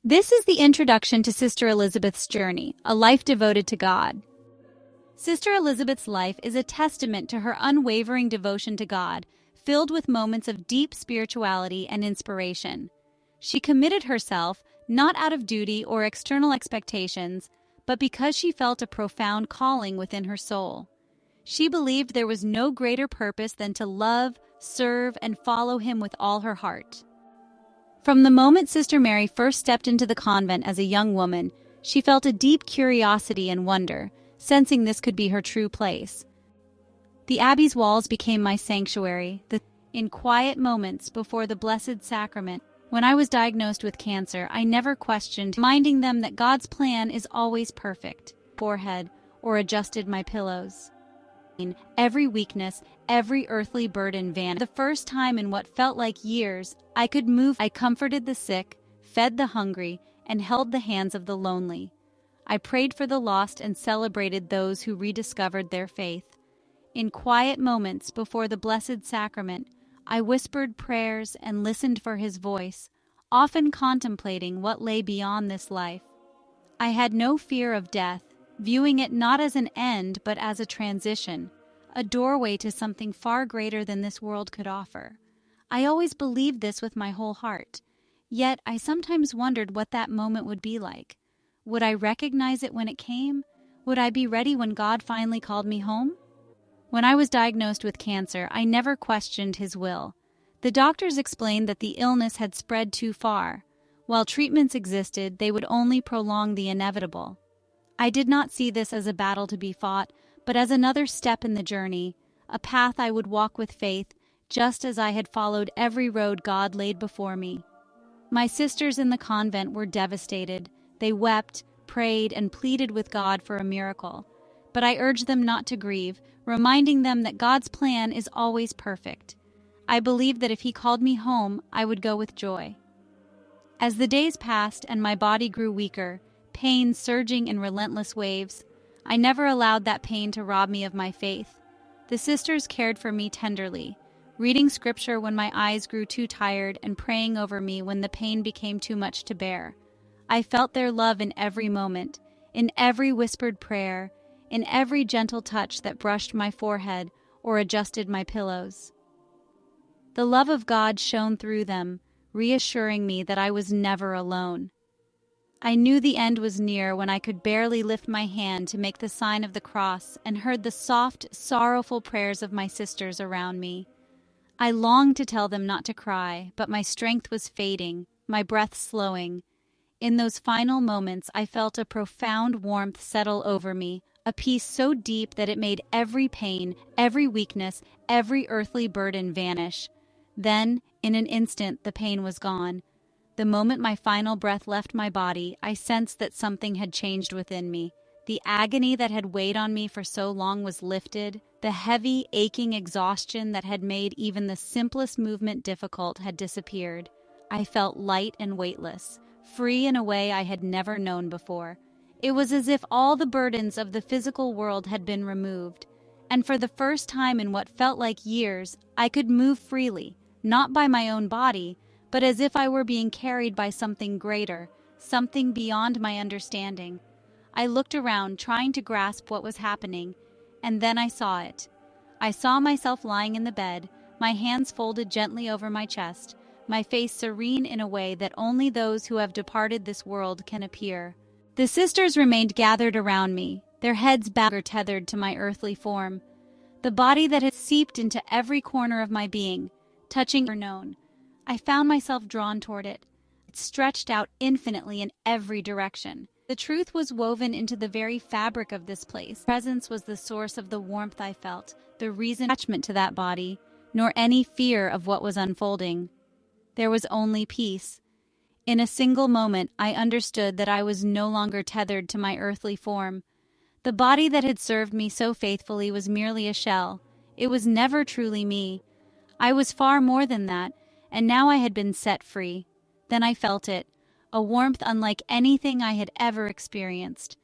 This is the introduction to Sister Elizabeth's journey, a life devoted to God. Sister Elizabeth's life is a testament to her unwavering devotion to God, filled with moments of deep spirituality and inspiration. She committed herself not out of duty or external expectations, but because she felt a profound calling within her soul. She believed there was no greater purpose than to love, serve, and follow Him with all her heart. From the moment Sister Mary first stepped into the convent as a young woman, she felt a deep curiosity and wonder, sensing this could be her true place. The abbey's walls became my sanctuary. In quiet moments before the Blessed Sacrament, when I was diagnosed with cancer, I never questioned, reminding them that God's plan is always perfect. Forehead, or adjusted my pillows. Every weakness, every earthly burden vanished. The first time in what felt like years, I could move. I comforted the sick, fed the hungry, and held the hands of the lonely. I prayed for the lost and celebrated those who rediscovered their faith. In quiet moments before the Blessed Sacrament, I whispered prayers and listened for His voice, often contemplating what lay beyond this life. I had no fear of death, viewing it not as an end but as a transition, a doorway to something far greater than this world could offer. I always believed this with my whole heart, yet I sometimes wondered what that moment would be like. Would I recognize it when it came? Would I be ready when God finally called me home? When I was diagnosed with cancer, I never questioned His will. The doctors explained that the illness had spread too far. While treatments existed, they would only prolong the inevitable. I did not see this as a battle to be fought, but as another step in the journey, a path I would walk with faith, just as I had followed every road God laid before me. My sisters in the convent were devastated. They wept, prayed, and pleaded with God for a miracle. But I urged them not to grieve, reminding them that God's plan is always perfect. I believed that if He called me home, I would go with joy. As the days passed and my body grew weaker, pain surging in relentless waves, I never allowed that pain to rob me of my faith. The sisters cared for me tenderly, reading scripture when my eyes grew too tired and praying over me when the pain became too much to bear. I felt their love in every moment, in every whispered prayer, in every gentle touch that brushed my forehead or adjusted my pillows. The love of God shone through them, reassuring me that I was never alone. I knew the end was near when I could barely lift my hand to make the sign of the cross and heard the soft, sorrowful prayers of my sisters around me. I longed to tell them not to cry, but my strength was fading, my breath slowing. In those final moments, I felt a profound warmth settle over me, a peace so deep that it made every pain, every weakness, every earthly burden vanish. Then, in an instant, the pain was gone. The moment my final breath left my body, I sensed that something had changed within me. The agony that had weighed on me for so long was lifted. The heavy, aching exhaustion that had made even the simplest movement difficult had disappeared. I felt light and weightless, free in a way I had never known before. It was as if all the burdens of the physical world had been removed. And for the first time in what felt like years, I could move freely, not by my own body, but as if I were being carried by something greater, something beyond my understanding. I looked around, trying to grasp what was happening, and then I saw it. I saw myself lying in the bed, my hands folded gently over my chest, my face serene in a way that only those who have departed this world can appear. The sisters remained gathered around me, their heads bowed or tethered to my earthly form. The body that had seeped into every corner of my being, touching or known. I found myself drawn toward it. It stretched out infinitely in every direction. The truth was woven into the very fabric of this place. Presence was the source of the warmth I felt, the reason attachment to that body, nor any fear of what was unfolding. There was only peace. In a single moment, I understood that I was no longer tethered to my earthly form. The body that had served me so faithfully was merely a shell. It was never truly me. I was far more than that, and now I had been set free. Then I felt it, a warmth unlike anything I had ever experienced.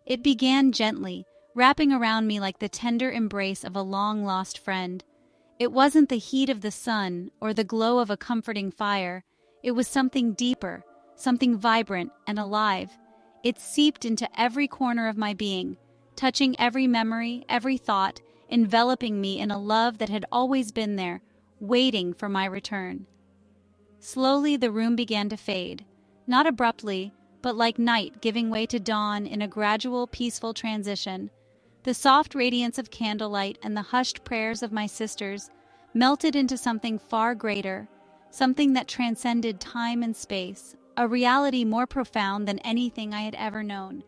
It began gently, wrapping around me like the tender embrace of a long-lost friend. It wasn't the heat of the sun or the glow of a comforting fire. It was something deeper, something vibrant and alive. It seeped into every corner of my being, touching every memory, every thought, enveloping me in a love that had always been there, waiting for my return. Slowly the room began to fade, not abruptly, but like night giving way to dawn in a gradual, peaceful transition. The soft radiance of candlelight and the hushed prayers of my sisters melted into something far greater, something that transcended time and space, a reality more profound than anything I had ever known.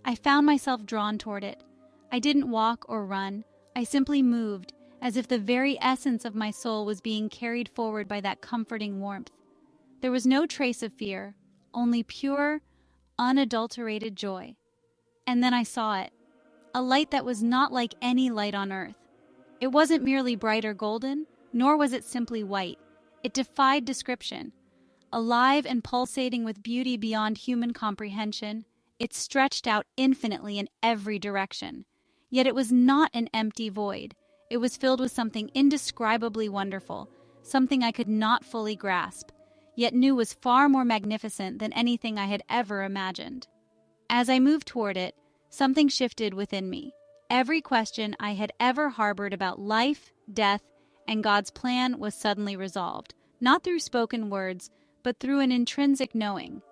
I found myself drawn toward it. I didn't walk or run. I simply moved, as if the very essence of my soul was being carried forward by that comforting warmth. There was no trace of fear, only pure, unadulterated joy. And then I saw it, a light that was not like any light on earth. It wasn't merely bright or golden, nor was it simply white. It defied description. Alive and pulsating with beauty beyond human comprehension, it stretched out infinitely in every direction. Yet it was not an empty void. It was filled with something indescribably wonderful, something I could not fully grasp, yet knew was far more magnificent than anything I had ever imagined. As I moved toward it, something shifted within me. Every question I had ever harbored about life, death, and God's plan was suddenly resolved, not through spoken words, but through an intrinsic knowing.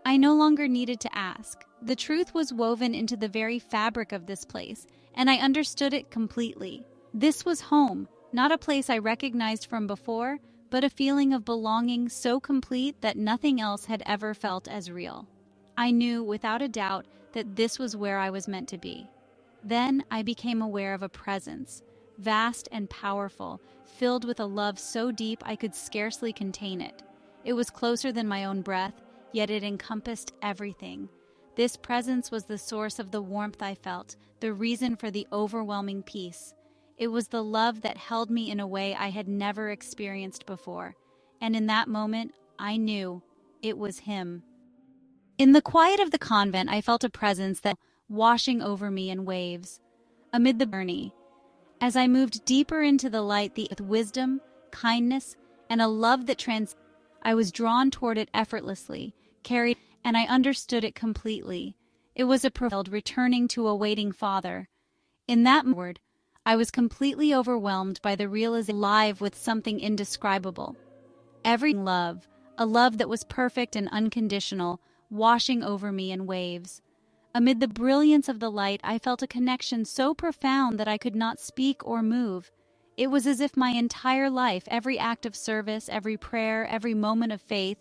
I no longer needed to ask. The truth was woven into the very fabric of this place, and I understood it completely. This was home, not a place I recognized from before, but a feeling of belonging so complete that nothing else had ever felt as real. I knew without a doubt that this was where I was meant to be. Then I became aware of a presence, vast and powerful, filled with a love so deep I could scarcely contain it. It was closer than my own breath, yet it encompassed everything. This presence was the source of the warmth I felt, the reason for the overwhelming peace. It was the love that held me in a way I had never experienced before, and in that moment, I knew it was him. In the quiet of the convent, I felt a presence that washing over me in waves. Amid the journey, as I moved deeper into the light, with wisdom, kindness, and a love that I was drawn toward it effortlessly, carried, and I understood it completely. It was a child returning to a waiting father. In that word, I was completely overwhelmed by the realization alive with something indescribable. Every love, a love that was perfect and unconditional, washing over me in waves. Amid the brilliance of the light, I felt a connection so profound that I could not speak or move. It was as if my entire life, every act of service, every prayer, every moment of faith,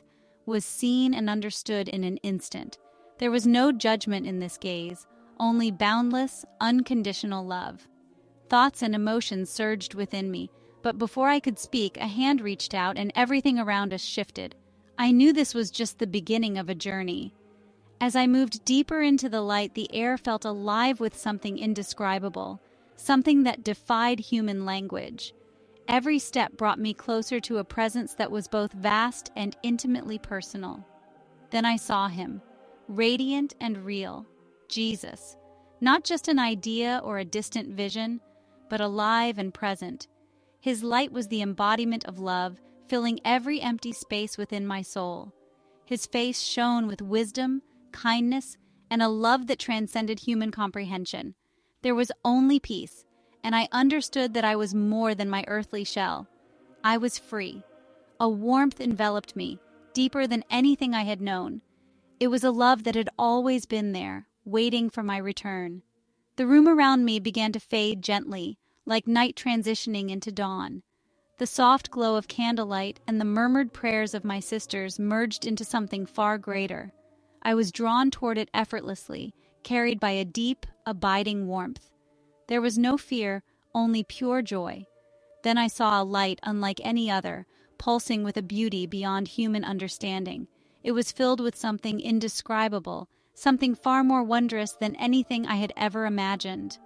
was seen and understood in an instant. There was no judgment in this gaze, only boundless, unconditional love. Thoughts and emotions surged within me, but before I could speak, a hand reached out and everything around us shifted. I knew this was just the beginning of a journey. As I moved deeper into the light, the air felt alive with something indescribable, something that defied human language. Every step brought me closer to a presence that was both vast and intimately personal. Then I saw him, radiant and real, Jesus, not just an idea or a distant vision, but alive and present. His light was the embodiment of love, filling every empty space within my soul. His face shone with wisdom, kindness, and a love that transcended human comprehension. There was only peace, and I understood that I was more than my earthly shell. I was free. A warmth enveloped me, deeper than anything I had known. It was a love that had always been there, waiting for my return. The room around me began to fade gently, like night transitioning into dawn. The soft glow of candlelight and the murmured prayers of my sisters merged into something far greater. I was drawn toward it effortlessly, carried by a deep, abiding warmth. There was no fear, only pure joy. Then I saw a light unlike any other, pulsing with a beauty beyond human understanding. It was filled with something indescribable, something far more wondrous than anything I had ever imagined.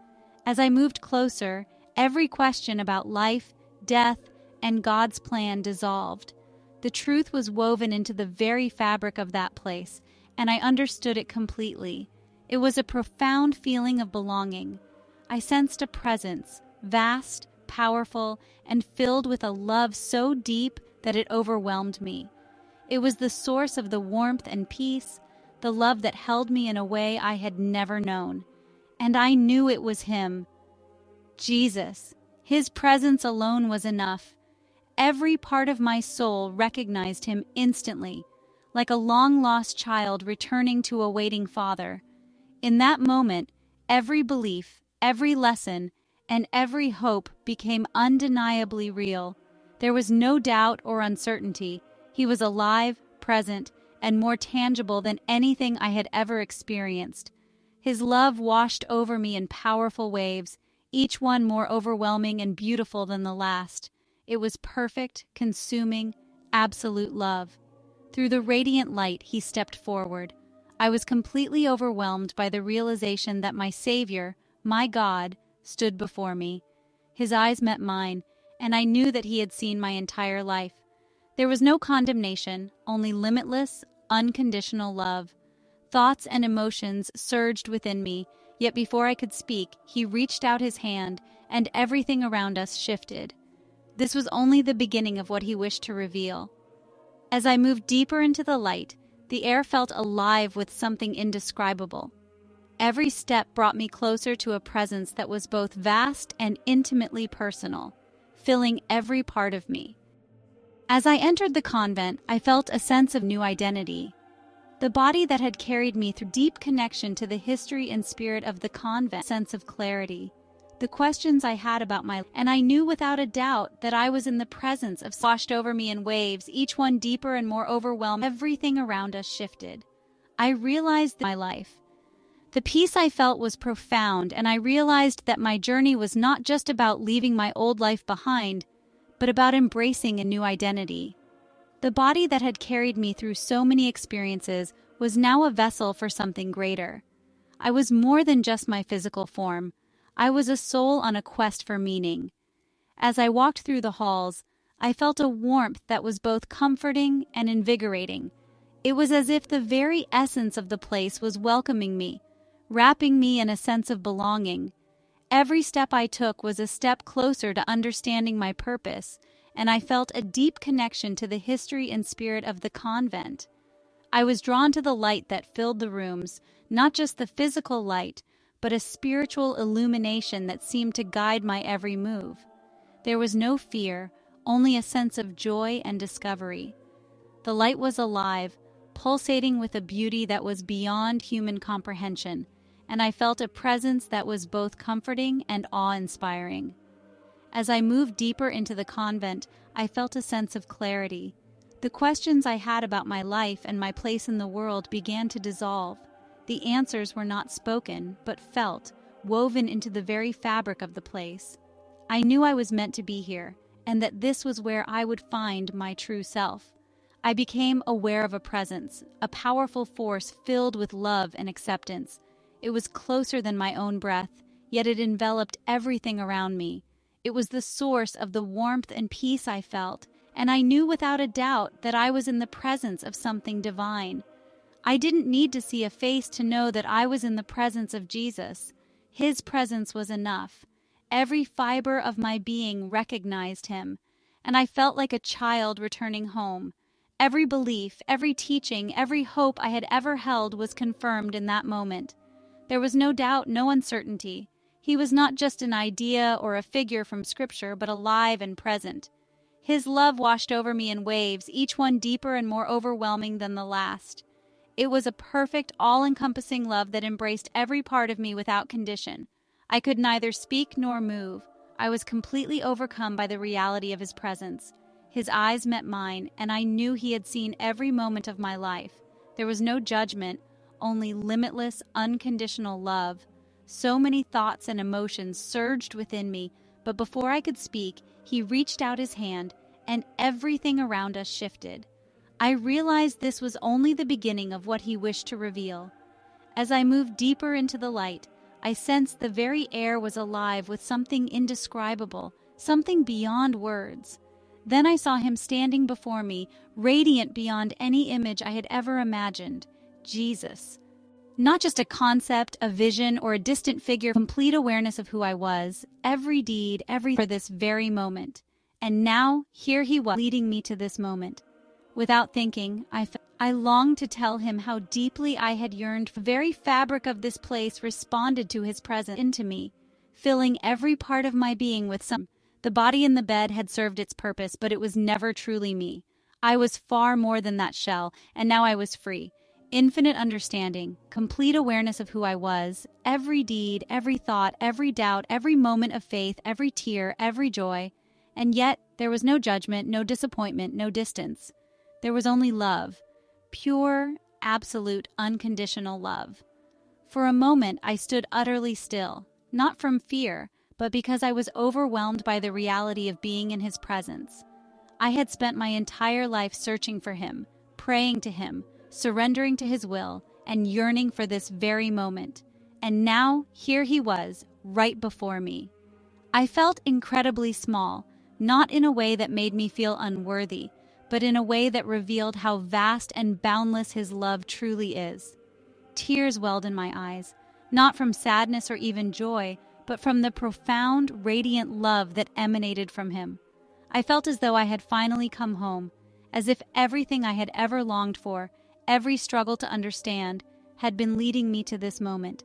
As I moved closer, every question about life, death, and God's plan dissolved. The truth was woven into the very fabric of that place, and I understood it completely. It was a profound feeling of belonging. I sensed a presence, vast, powerful, and filled with a love so deep that it overwhelmed me. It was the source of the warmth and peace, the love that held me in a way I had never known. And I knew it was him. Jesus. His presence alone was enough. Every part of my soul recognized him instantly, like a long-lost child returning to a waiting father. In that moment, every belief, every lesson, and every hope became undeniably real. There was no doubt or uncertainty. He was alive, present, and more tangible than anything I had ever experienced. His love washed over me in powerful waves, each one more overwhelming and beautiful than the last. It was perfect, consuming, absolute love. Through the radiant light, he stepped forward. I was completely overwhelmed by the realization that my Savior, my God, stood before me. His eyes met mine, and I knew that he had seen my entire life. There was no condemnation, only limitless, unconditional love. Thoughts and emotions surged within me, yet before I could speak, he reached out his hand, and everything around us shifted. This was only the beginning of what he wished to reveal. As I moved deeper into the light, the air felt alive with something indescribable. Every step brought me closer to a presence that was both vast and intimately personal, filling every part of me. As I entered the convent, I felt a sense of new identity. The body that had carried me through deep connection to the history and spirit of the convent, sense of clarity. The questions I had about and I knew without a doubt that I was in the presence of washed over me in waves, each one deeper and more overwhelming. Everything around us shifted. I realized my life. The peace I felt was profound, and I realized that my journey was not just about leaving my old life behind, but about embracing a new identity. The body that had carried me through so many experiences was now a vessel for something greater. I was more than just my physical form. I was a soul on a quest for meaning. As I walked through the halls, I felt a warmth that was both comforting and invigorating. It was as if the very essence of the place was welcoming me, wrapping me in a sense of belonging. Every step I took was a step closer to understanding my purpose, and I felt a deep connection to the history and spirit of the convent. I was drawn to the light that filled the rooms, not just the physical light, but a spiritual illumination that seemed to guide my every move. There was no fear, only a sense of joy and discovery. The light was alive, pulsating with a beauty that was beyond human comprehension, and I felt a presence that was both comforting and awe-inspiring. As I moved deeper into the convent, I felt a sense of clarity. The questions I had about my life and my place in the world began to dissolve. The answers were not spoken, but felt, woven into the very fabric of the place. I knew I was meant to be here, and that this was where I would find my true self. I became aware of a presence, a powerful force filled with love and acceptance. It was closer than my own breath, yet it enveloped everything around me. It was the source of the warmth and peace I felt, and I knew without a doubt that I was in the presence of something divine. I didn't need to see a face to know that I was in the presence of Jesus. His presence was enough. Every fiber of my being recognized him, and I felt like a child returning home. Every belief, every teaching, every hope I had ever held was confirmed in that moment. There was no doubt, no uncertainty. He was not just an idea or a figure from Scripture, but alive and present. His love washed over me in waves, each one deeper and more overwhelming than the last. It was a perfect, all-encompassing love that embraced every part of me without condition. I could neither speak nor move. I was completely overcome by the reality of his presence. His eyes met mine, and I knew he had seen every moment of my life. There was no judgment, only limitless, unconditional love. So many thoughts and emotions surged within me, but before I could speak, he reached out his hand, and everything around us shifted. I realized this was only the beginning of what he wished to reveal. As I moved deeper into the light, I sensed the very air was alive with something indescribable, something beyond words. Then I saw him standing before me, radiant beyond any image I had ever imagined. Jesus. Not just a concept, a vision, or a distant figure, complete awareness of who I was, every deed, for this very moment. And now, here he was, leading me to this moment. Without thinking, I longed to tell him how deeply I had yearned. The very fabric of this place responded to his presence into me, filling every part of my being with some. The body in the bed had served its purpose, but it was never truly me. I was far more than that shell, and now I was free. Infinite understanding, complete awareness of who I was, every deed, every thought, every doubt, every moment of faith, every tear, every joy. And yet, there was no judgment, no disappointment, no distance. There was only love, pure, absolute, unconditional love. For a moment, I stood utterly still, not from fear, but because I was overwhelmed by the reality of being in his presence. I had spent my entire life searching for him, praying to him, surrendering to his will, and yearning for this very moment. And now, here he was, right before me. I felt incredibly small, not in a way that made me feel unworthy, but in a way that revealed how vast and boundless his love truly is. Tears welled in my eyes, not from sadness or even joy, but from the profound, radiant love that emanated from him. I felt as though I had finally come home, as if everything I had ever longed for, every struggle to understand, had been leading me to this moment.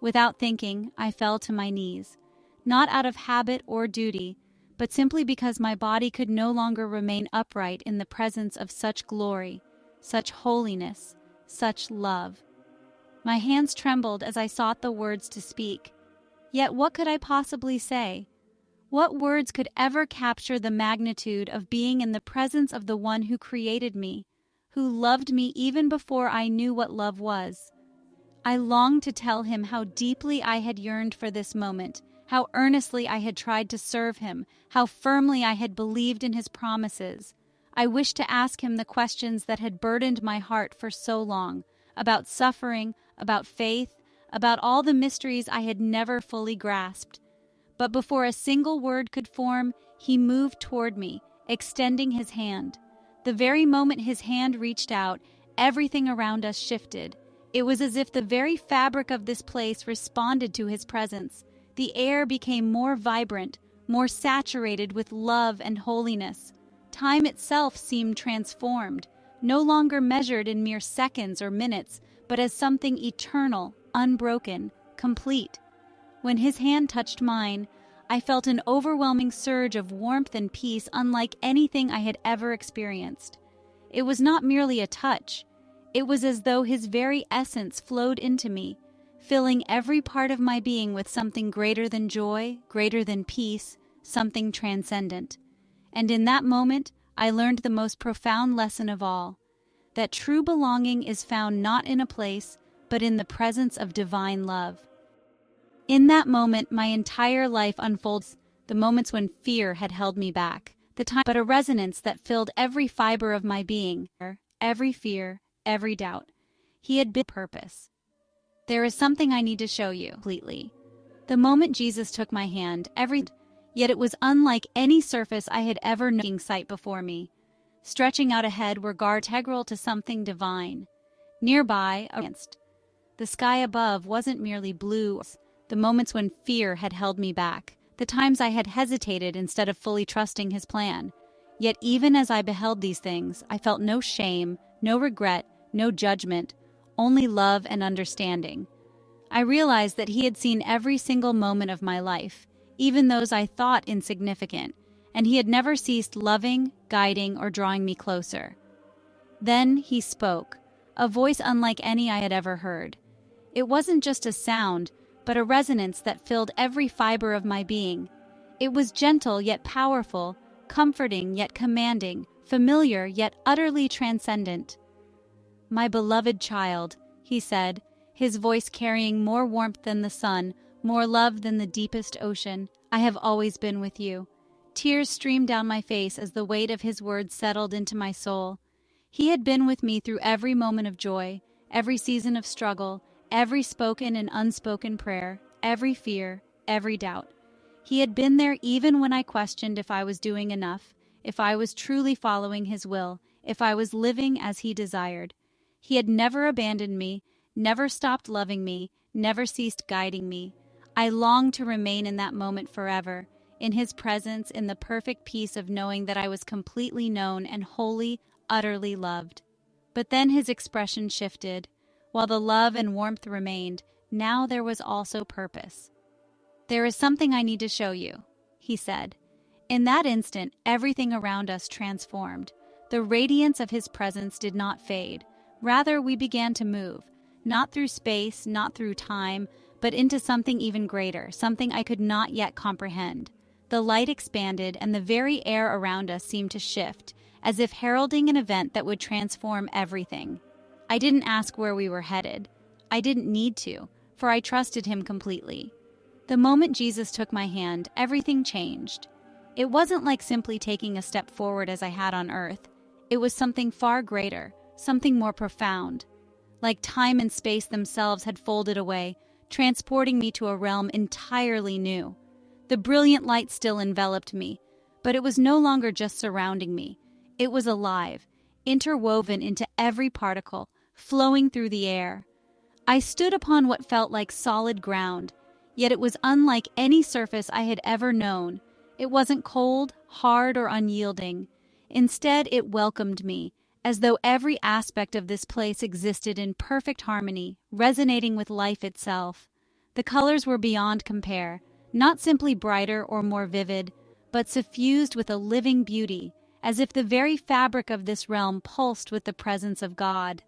Without thinking, I fell to my knees, not out of habit or duty, but simply because my body could no longer remain upright in the presence of such glory, such holiness, such love. My hands trembled as I sought the words to speak. Yet what could I possibly say? What words could ever capture the magnitude of being in the presence of the one who created me, who loved me even before I knew what love was? I longed to tell him how deeply I had yearned for this moment, how earnestly I had tried to serve him, how firmly I had believed in his promises. I wished to ask him the questions that had burdened my heart for so long, about suffering, about faith, about all the mysteries I had never fully grasped. But before a single word could form, he moved toward me, extending his hand. The very moment his hand reached out, everything around us shifted. It was as if the very fabric of this place responded to his presence. The air became more vibrant, more saturated with love and holiness. Time itself seemed transformed, no longer measured in mere seconds or minutes, but as something eternal, unbroken, complete. When his hand touched mine, I felt an overwhelming surge of warmth and peace unlike anything I had ever experienced. It was not merely a touch. It was as though his very essence flowed into me, filling every part of my being with something greater than joy, greater than peace, something transcendent. And in that moment, I learned the most profound lesson of all, that true belonging is found not in a place, but in the presence of divine love. In that moment, my entire life unfolds, the moments when fear had held me back, the time, but a resonance that filled every fiber of my being, every fear, every doubt. He had been purpose. There is something I need to show you completely. The moment Jesus took my hand, yet it was unlike any surface I had ever known sight before me. Stretching out ahead were guards integral to something divine. Nearby, the sky above wasn't merely blue. The moments when fear had held me back, the times I had hesitated instead of fully trusting his plan. Yet even as I beheld these things, I felt no shame, no regret, no judgment, only love and understanding. I realized that he had seen every single moment of my life, even those I thought insignificant, and he had never ceased loving, guiding, or drawing me closer. Then he spoke, a voice unlike any I had ever heard. It wasn't just a sound, but a resonance that filled every fiber of my being. It was gentle yet powerful, comforting yet commanding, familiar yet utterly transcendent. "My beloved child," he said, his voice carrying more warmth than the sun, more love than the deepest ocean, "I have always been with you." Tears streamed down my face as the weight of his words settled into my soul. He had been with me through every moment of joy, every season of struggle, every spoken and unspoken prayer, every fear, every doubt. He had been there even when I questioned if I was doing enough, if I was truly following his will, if I was living as he desired. He had never abandoned me, never stopped loving me, never ceased guiding me. I longed to remain in that moment forever, in his presence, in the perfect peace of knowing that I was completely known and wholly, utterly loved. But then his expression shifted. While the love and warmth remained, now there was also purpose. "There is something I need to show you," he said. In that instant, everything around us transformed. The radiance of his presence did not fade. Rather, we began to move, not through space, not through time, but into something even greater, something I could not yet comprehend. The light expanded, and the very air around us seemed to shift, as if heralding an event that would transform everything. I didn't ask where we were headed. I didn't need to, for I trusted him completely. The moment Jesus took my hand, everything changed. It wasn't like simply taking a step forward as I had on earth. It was something far greater, something more profound. Like time and space themselves had folded away, transporting me to a realm entirely new. The brilliant light still enveloped me, but it was no longer just surrounding me. It was alive, interwoven into every particle, flowing through the air. I stood upon what felt like solid ground, yet it was unlike any surface I had ever known. It wasn't cold, hard, or unyielding. Instead, it welcomed me, as though every aspect of this place existed in perfect harmony, resonating with life itself. The colors were beyond compare, not simply brighter or more vivid, but suffused with a living beauty, as if the very fabric of this realm pulsed with the presence of God.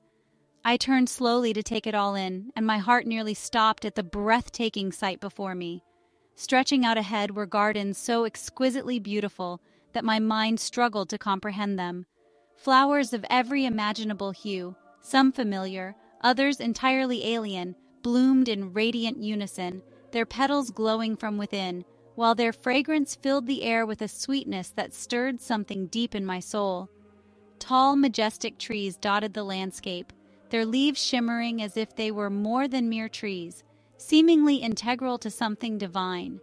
I turned slowly to take it all in, and my heart nearly stopped at the breathtaking sight before me. Stretching out ahead were gardens so exquisitely beautiful that my mind struggled to comprehend them. Flowers of every imaginable hue, some familiar, others entirely alien, bloomed in radiant unison, their petals glowing from within, while their fragrance filled the air with a sweetness that stirred something deep in my soul. Tall, majestic trees dotted the landscape, their leaves shimmering as if they were more than mere trees, seemingly integral to something divine.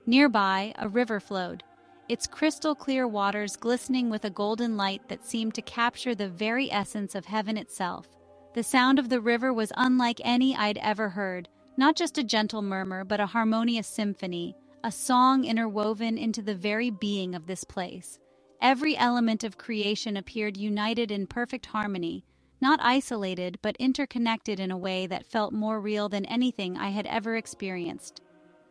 Nearby, a river flowed, its crystal-clear waters glistening with a golden light that seemed to capture the very essence of heaven itself. The sound of the river was unlike any I'd ever heard, not just a gentle murmur, but a harmonious symphony, a song interwoven into the very being of this place. Every element of creation appeared united in perfect harmony, not isolated, but interconnected in a way that felt more real than anything I had ever experienced.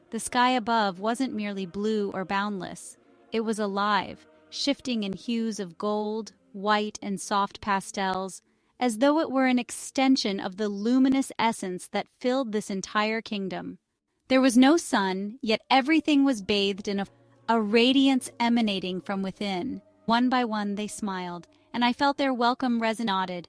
The sky above wasn't merely blue or boundless. It was alive, shifting in hues of gold, white, and soft pastels, as though it were an extension of the luminous essence that filled this entire kingdom. There was no sun, yet everything was bathed in a radiance emanating from within. One by one they smiled, and I felt their welcome resonate.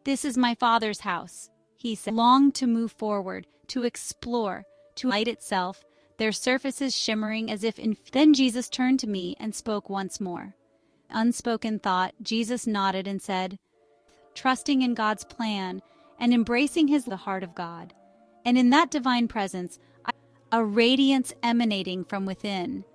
"This is my Father's house," he said. Longed to move forward, to explore, to light itself, their surfaces shimmering as if in... Then Jesus turned to me and spoke once more. Unspoken thought, Jesus nodded and said, "Trusting in God's plan and embracing the heart of God." And in that divine presence, a radiance emanating from within.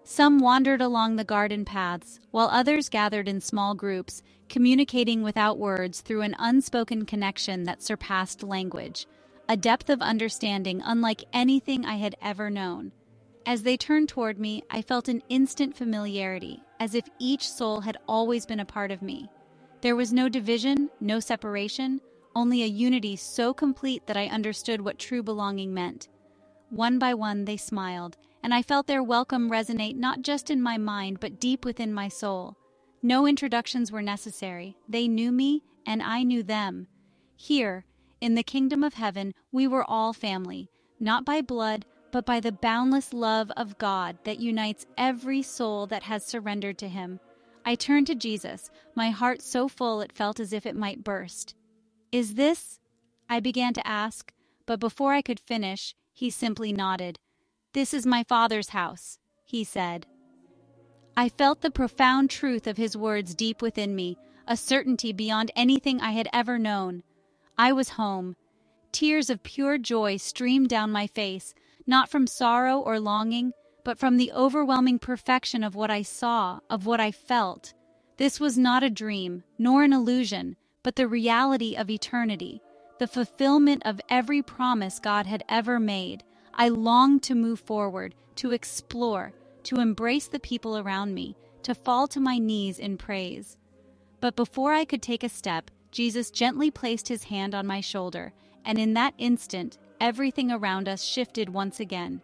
Some wandered along the garden paths, while others gathered in small groups, communicating without words through an unspoken connection that surpassed language, a depth of understanding unlike anything I had ever known. As they turned toward me, I felt an instant familiarity, as if each soul had always been a part of me. There was no division, no separation, only a unity so complete that I understood what true belonging meant. One by one they smiled, and I felt their welcome resonate not just in my mind but deep within my soul. No introductions were necessary. They knew me, and I knew them. Here, in the kingdom of heaven, we were all family, not by blood, but by the boundless love of God that unites every soul that has surrendered to Him. I turned to Jesus, my heart so full it felt as if it might burst. "Is this?" I began to ask, but before I could finish, He simply nodded. "This is my Father's house," He said. I felt the profound truth of His words deep within me, a certainty beyond anything I had ever known. I was home. Tears of pure joy streamed down my face, not from sorrow or longing, but from the overwhelming perfection of what I saw, of what I felt. This was not a dream, nor an illusion, but the reality of eternity, the fulfillment of every promise God had ever made. I longed to move forward, to explore, to embrace the people around me, to fall to my knees in praise. But before I could take a step, Jesus gently placed his hand on my shoulder, and in that instant, everything around us shifted once again.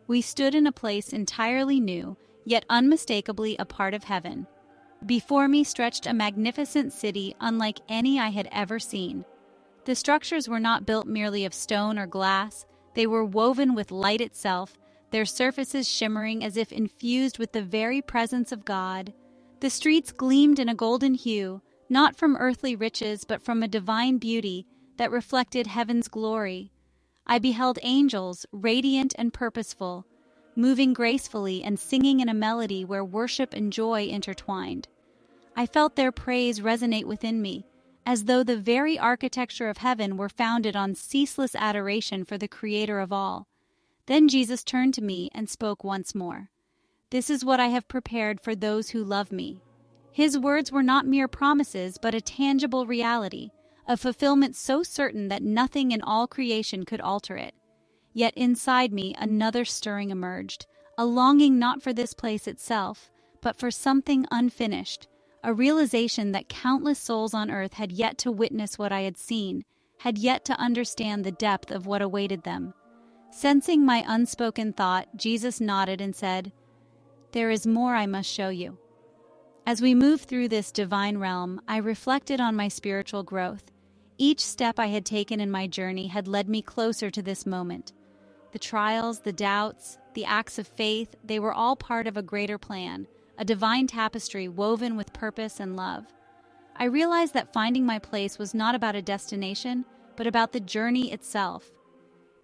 We stood in a place entirely new, yet unmistakably a part of heaven. Before me stretched a magnificent city unlike any I had ever seen. The structures were not built merely of stone or glass, they were woven with light itself, their surfaces shimmering as if infused with the very presence of God. The streets gleamed in a golden hue, not from earthly riches but from a divine beauty that reflected heaven's glory. I beheld angels, radiant and purposeful, moving gracefully and singing in a melody where worship and joy intertwined. I felt their praise resonate within me, as though the very architecture of heaven were founded on ceaseless adoration for the Creator of all. Then Jesus turned to me and spoke once more. "This is what I have prepared for those who love me." His words were not mere promises, but a tangible reality, a fulfillment so certain that nothing in all creation could alter it. Yet inside me another stirring emerged, a longing not for this place itself, but for something unfinished, a realization that countless souls on earth had yet to witness what I had seen, had yet to understand the depth of what awaited them. Sensing my unspoken thought, Jesus nodded and said, "There is more I must show you." As we moved through this divine realm, I reflected on my spiritual growth. Each step I had taken in my journey had led me closer to this moment. The trials, the doubts, the acts of faith, they were all part of a greater plan, a divine tapestry woven with purpose and love. I realized that finding my place was not about a destination, but about the journey itself.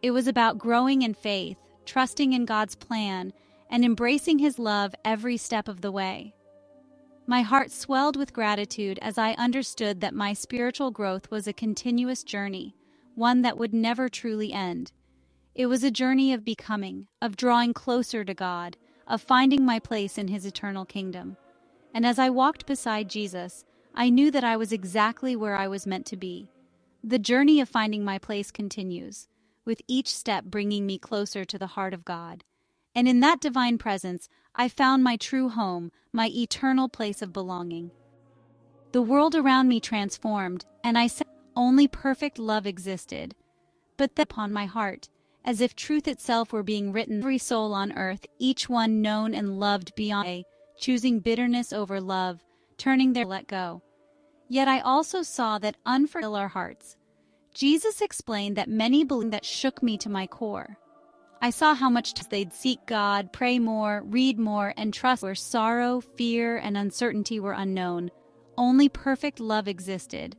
It was about growing in faith, trusting in God's plan, and embracing His love every step of the way. My heart swelled with gratitude as I understood that my spiritual growth was a continuous journey, one that would never truly end. It was a journey of becoming, of drawing closer to God, of finding my place in His eternal kingdom. And as I walked beside Jesus, I knew that I was exactly where I was meant to be. The journey of finding my place continues, with each step bringing me closer to the heart of God. And in that divine presence, I found my true home, my eternal place of belonging. The world around me transformed, and I said only perfect love existed. But then upon my heart, as if truth itself were being written, every soul on earth, each one known and loved beyond, choosing bitterness over love, turning their let go. Yet I also saw that unfulfill our hearts. Jesus explained that many believe that shook me to my core. I saw how much they'd seek God, pray more, read more, and trust where sorrow, fear, and uncertainty were unknown. Only perfect love existed.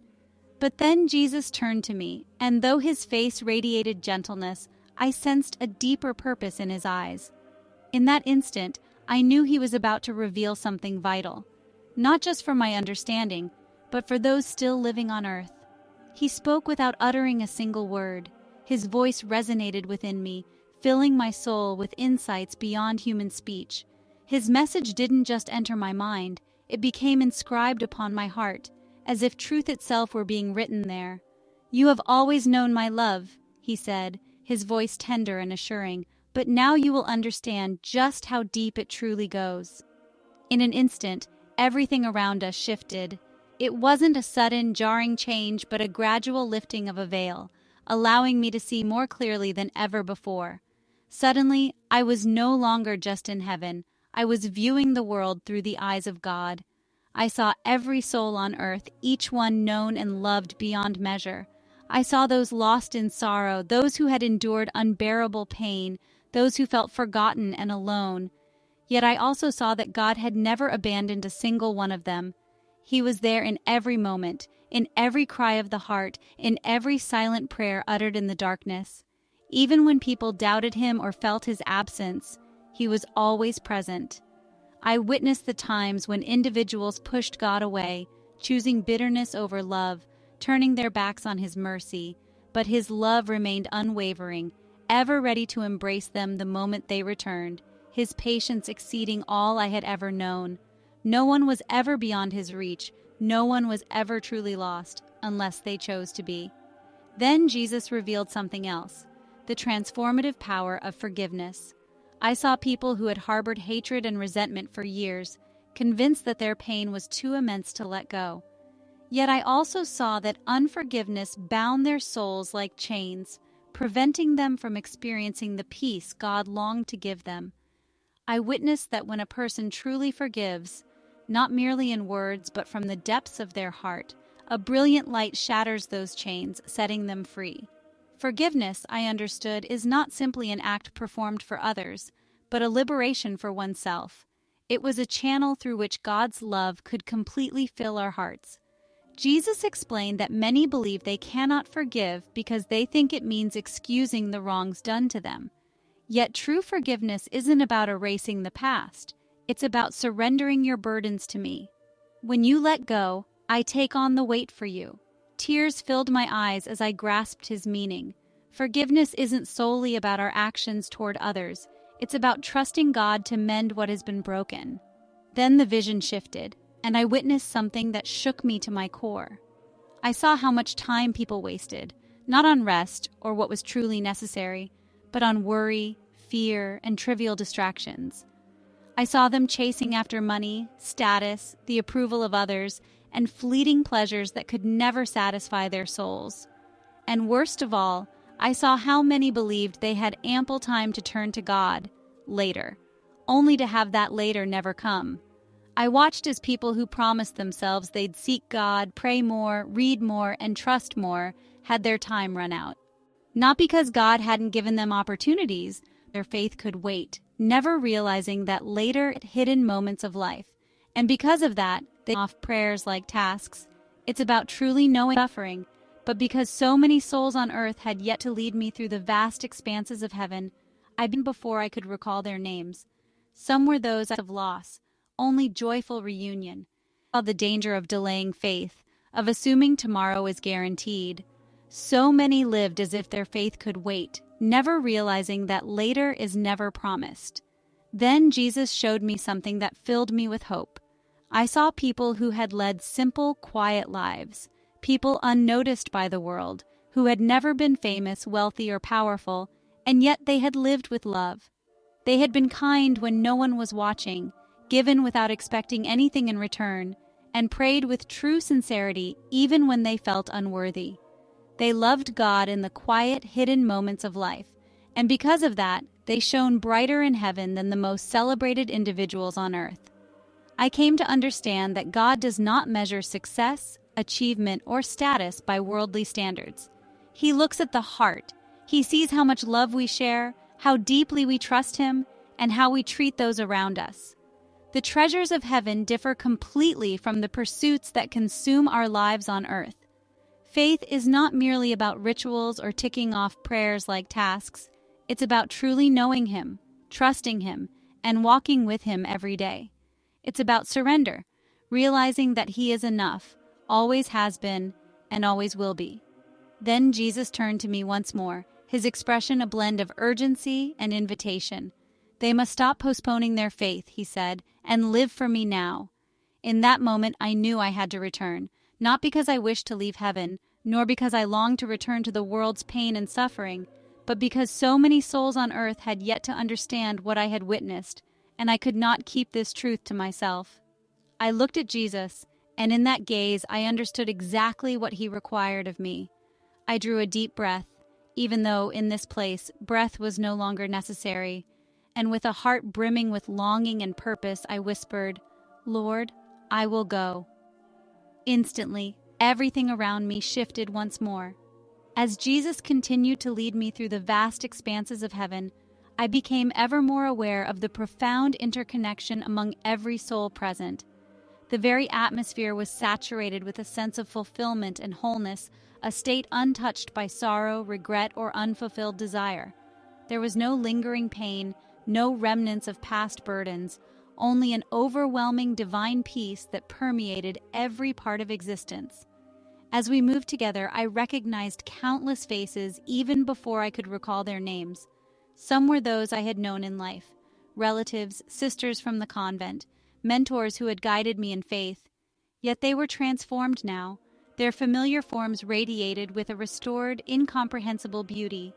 But then Jesus turned to me, and though His face radiated gentleness, I sensed a deeper purpose in His eyes. In that instant, I knew He was about to reveal something vital, not just for my understanding, but for those still living on earth. He spoke without uttering a single word. His voice resonated within me, filling my soul with insights beyond human speech. His message didn't just enter my mind, it became inscribed upon my heart, as if truth itself were being written there. "You have always known my love," He said, His voice tender and assuring, "but now you will understand just how deep it truly goes." In an instant, everything around us shifted. It wasn't a sudden, jarring change, but a gradual lifting of a veil, allowing me to see more clearly than ever before. Suddenly, I was no longer just in heaven. I was viewing the world through the eyes of God. I saw every soul on earth, each one known and loved beyond measure. I saw those lost in sorrow, those who had endured unbearable pain, those who felt forgotten and alone. Yet I also saw that God had never abandoned a single one of them. He was there in every moment, in every cry of the heart, in every silent prayer uttered in the darkness. Even when people doubted Him or felt His absence, He was always present. I witnessed the times when individuals pushed God away, choosing bitterness over love, turning their backs on His mercy, but His love remained unwavering, ever ready to embrace them the moment they returned, His patience exceeding all I had ever known. No one was ever beyond His reach, no one was ever truly lost, unless they chose to be. Then Jesus revealed something else. The transformative power of forgiveness. I saw people who had harbored hatred and resentment for years, convinced that their pain was too immense to let go. Yet I also saw that unforgiveness bound their souls like chains, preventing them from experiencing the peace God longed to give them. I witnessed that when a person truly forgives, not merely in words but from the depths of their heart, a brilliant light shatters those chains, setting them free. Forgiveness, I understood, is not simply an act performed for others, but a liberation for oneself. It was a channel through which God's love could completely fill our hearts. Jesus explained that many believe they cannot forgive because they think it means excusing the wrongs done to them. Yet true forgiveness isn't about erasing the past. It's about surrendering your burdens to me. When you let go, I take on the weight for you. Tears filled my eyes as I grasped his meaning. Forgiveness isn't solely about our actions toward others. It's about trusting God to mend what has been broken. Then the vision shifted, and I witnessed something that shook me to my core. I saw how much time people wasted, not on rest or what was truly necessary, but on worry, fear, and trivial distractions. I saw them chasing after money, status, the approval of others, and fleeting pleasures that could never satisfy their souls. And worst of all, I saw how many believed they had ample time to turn to God later, only to have that later never come. I watched as people who promised themselves they'd seek God, pray more, read more, and trust more had their time run out. Not because God hadn't given them opportunities, their faith could wait, never realizing that later hidden moments of life. And because of that, they off prayers like tasks. It's about truly knowing suffering, but because so many souls on earth had yet to lead me through the vast expanses of heaven, I'd been before I could recall their names. Some were those of loss, only joyful reunion. Saw the danger of delaying faith, of assuming tomorrow is guaranteed. So many lived as if their faith could wait, never realizing that later is never promised. Then Jesus showed me something that filled me with hope. I saw people who had led simple, quiet lives, people unnoticed by the world, who had never been famous, wealthy, or powerful, and yet they had lived with love. They had been kind when no one was watching, given without expecting anything in return, and prayed with true sincerity even when they felt unworthy. They loved God in the quiet, hidden moments of life, and because of that, they shone brighter in heaven than the most celebrated individuals on earth. I came to understand that God does not measure success, achievement, or status by worldly standards. He looks at the heart. He sees how much love we share, how deeply we trust Him, and how we treat those around us. The treasures of heaven differ completely from the pursuits that consume our lives on earth. Faith is not merely about rituals or ticking off prayers like tasks. It's about truly knowing Him, trusting Him, and walking with Him every day. It's about surrender, realizing that He is enough, always has been, and always will be. Then Jesus turned to me once more, his expression a blend of urgency and invitation. They must stop postponing their faith, he said, and live for me now. In that moment, I knew I had to return, not because I wished to leave heaven, nor because I longed to return to the world's pain and suffering, but because so many souls on earth had yet to understand what I had witnessed, and I could not keep this truth to myself. I looked at Jesus, and in that gaze I understood exactly what He required of me. I drew a deep breath, even though in this place breath was no longer necessary, and with a heart brimming with longing and purpose, I whispered, "Lord, I will go." Instantly, everything around me shifted once more. As Jesus continued to lead me through the vast expanses of heaven, I became ever more aware of the profound interconnection among every soul present. The very atmosphere was saturated with a sense of fulfillment and wholeness, a state untouched by sorrow, regret, or unfulfilled desire. There was no lingering pain, no remnants of past burdens, only an overwhelming divine peace that permeated every part of existence. As we moved together, I recognized countless faces even before I could recall their names. Some were those I had known in life, relatives, sisters from the convent, mentors who had guided me in faith. Yet they were transformed now. Their familiar forms radiated with a restored, incomprehensible beauty.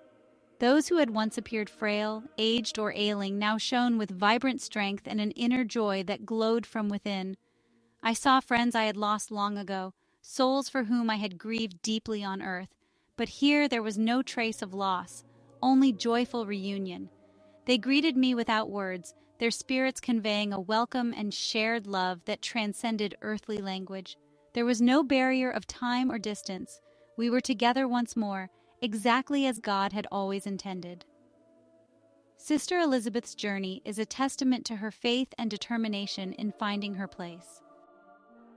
Those who had once appeared frail, aged, or ailing now shone with vibrant strength and an inner joy that glowed from within. I saw friends I had lost long ago, souls for whom I had grieved deeply on earth. But here there was no trace of loss, only joyful reunion. They greeted me without words, their spirits conveying a welcome and shared love that transcended earthly language. There was no barrier of time or distance. We were together once more, exactly as God had always intended. Sister Elizabeth's journey is a testament to her faith and determination in finding her place.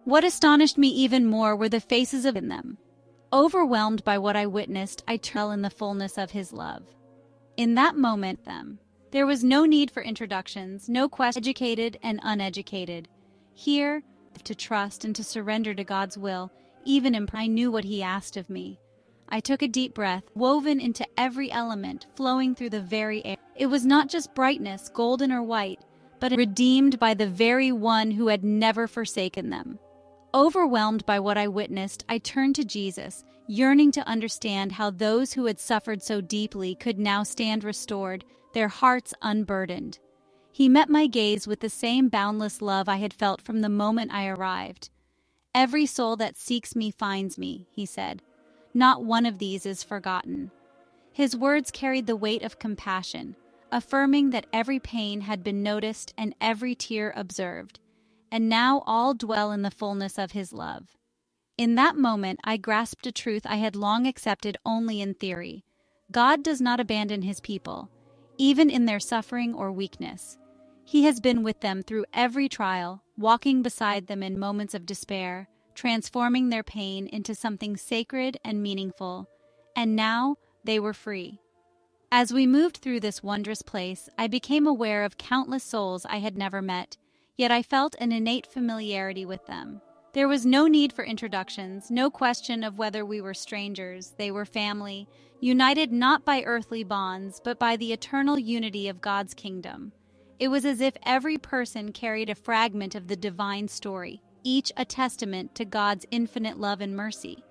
What astonished me even more were the faces of them. Overwhelmed by what I witnessed, I turned in the fullness of his love. In that moment, there was no need for introductions, no question, educated and uneducated. Here, to trust and to surrender to God's will, even in I knew what he asked of me. I took a deep breath, woven into every element, flowing through the very air. It was not just brightness, golden or white, but redeemed by the very one who had never forsaken them. Overwhelmed by what I witnessed, I turned to Jesus, yearning to understand how those who had suffered so deeply could now stand restored, their hearts unburdened. He met my gaze with the same boundless love I had felt from the moment I arrived. "Every soul that seeks me finds me," he said. "Not one of these is forgotten." His words carried the weight of compassion, affirming that every pain had been noticed and every tear observed, and now all dwell in the fullness of his love. In that moment, I grasped a truth I had long accepted only in theory. God does not abandon his people, even in their suffering or weakness. He has been with them through every trial, walking beside them in moments of despair, transforming their pain into something sacred and meaningful. And now they were free. As we moved through this wondrous place, I became aware of countless souls I had never met, yet I felt an innate familiarity with them. There was no need for introductions, no question of whether we were strangers. They were family, united not by earthly bonds, but by the eternal unity of God's kingdom. It was as if every person carried a fragment of the divine story, each a testament to God's infinite love and mercy.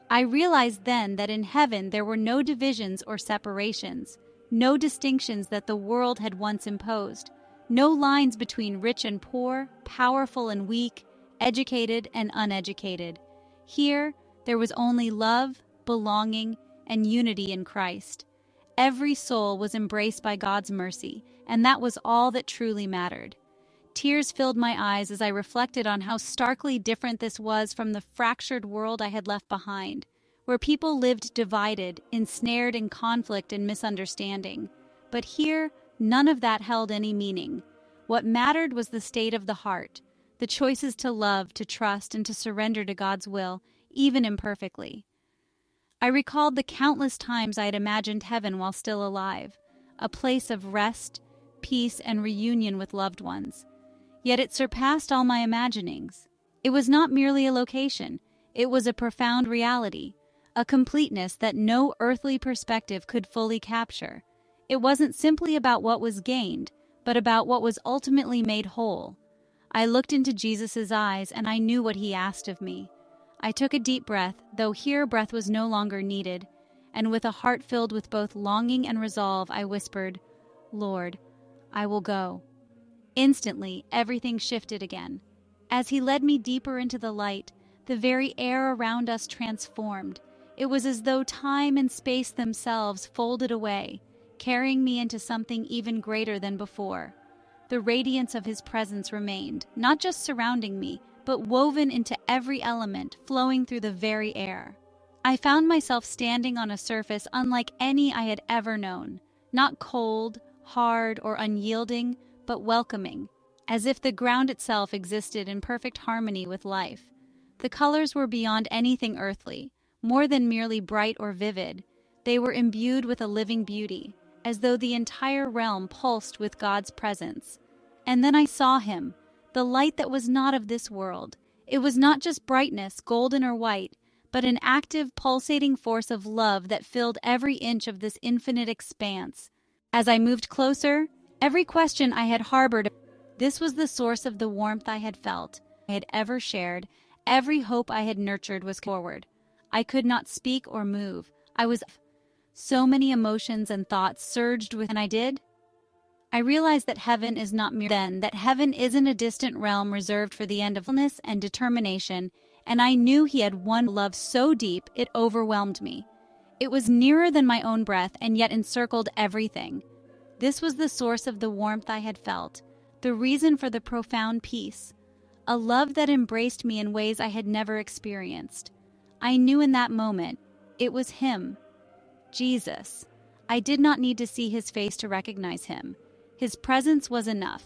I realized then that in heaven there were no divisions or separations, no distinctions that the world had once imposed, no lines between rich and poor, powerful and weak, educated and uneducated. Here, there was only love, belonging, and unity in Christ. Every soul was embraced by God's mercy, and that was all that truly mattered. Tears filled my eyes as I reflected on how starkly different this was from the fractured world I had left behind, where people lived divided, ensnared in conflict and misunderstanding. But here, none of that held any meaning. What mattered was the state of the heart, the choices to love, to trust, and to surrender to God's will, even imperfectly. I recalled the countless times I had imagined heaven while still alive, a place of rest, peace, and reunion with loved ones. Yet it surpassed all my imaginings. It was not merely a location, it was a profound reality, a completeness that no earthly perspective could fully capture. It wasn't simply about what was gained, but about what was ultimately made whole. I looked into Jesus' eyes and I knew what he asked of me. I took a deep breath, though here breath was no longer needed, and with a heart filled with both longing and resolve, I whispered, "Lord, I will go." Instantly, everything shifted again. As he led me deeper into the light, the very air around us transformed. It was as though time and space themselves folded away, carrying me into something even greater than before. The radiance of his presence remained, not just surrounding me, but woven into every element, flowing through the very air. I found myself standing on a surface unlike any I had ever known, not cold, hard, or unyielding, but welcoming, as if the ground itself existed in perfect harmony with life. The colors were beyond anything earthly, more than merely bright or vivid. They were imbued with a living beauty, as though the entire realm pulsed with God's presence. And then I saw him, the light that was not of this world. It was not just brightness, golden or white, but an active, pulsating force of love that filled every inch of this infinite expanse. As I moved closer, every question I had harbored, this was the source of the warmth I had felt, I had ever shared, every hope I had nurtured was forward. I could not speak or move. So many emotions and thoughts surged within, and I did. I realized that heaven is not mere then, that heaven isn't a distant realm reserved for the end of illness and determination. and I knew he had one love so deep it overwhelmed me. It was nearer than my own breath and yet encircled everything. This was the source of the warmth I had felt, the reason for the profound peace, a love that embraced me in ways I had never experienced. I knew in that moment it was him, Jesus. I did not need to see his face to recognize him. His presence was enough.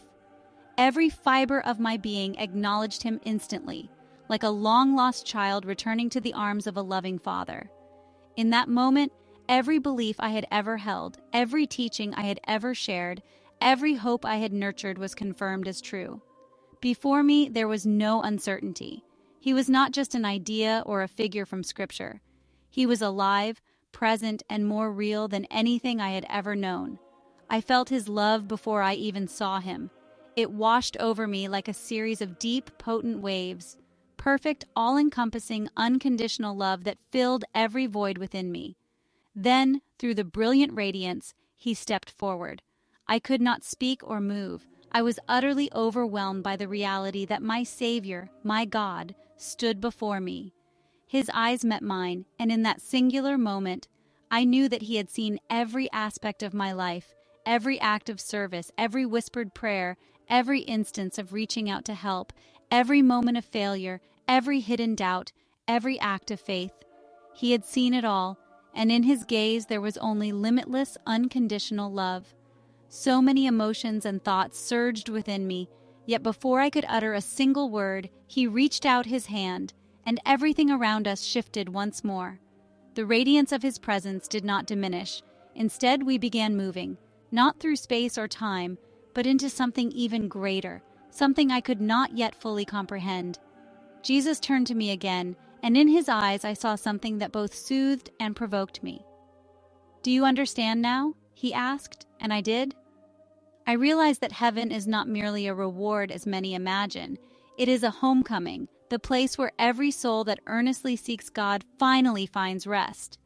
Every fiber of my being acknowledged him instantly, like a long-lost child returning to the arms of a loving father. In that moment, every belief I had ever held, every teaching I had ever shared, every hope I had nurtured was confirmed as true. Before me, there was no uncertainty. He was not just an idea or a figure from Scripture. He was alive, present, and more real than anything I had ever known. I felt his love before I even saw him. It washed over me like a series of deep, potent waves. Perfect, all-encompassing, unconditional love that filled every void within me. Then, through the brilliant radiance, he stepped forward. I could not speak or move. I was utterly overwhelmed by the reality that my Savior, my God, stood before me. His eyes met mine, and in that singular moment, I knew that he had seen every aspect of my life, every act of service, every whispered prayer, every instance of reaching out to help, every moment of failure, every hidden doubt, every act of faith. He had seen it all, and in his gaze there was only limitless, unconditional love. So many emotions and thoughts surged within me, yet before I could utter a single word, he reached out his hand, and everything around us shifted once more. The radiance of his presence did not diminish. Instead, we began moving, not through space or time, but into something even greater, something I could not yet fully comprehend. Jesus turned to me again, and in his eyes I saw something that both soothed and provoked me. "Do you understand now?" he asked, and I did. I realized that heaven is not merely a reward as many imagine. It is a homecoming, the place where every soul that earnestly seeks God finally finds rest.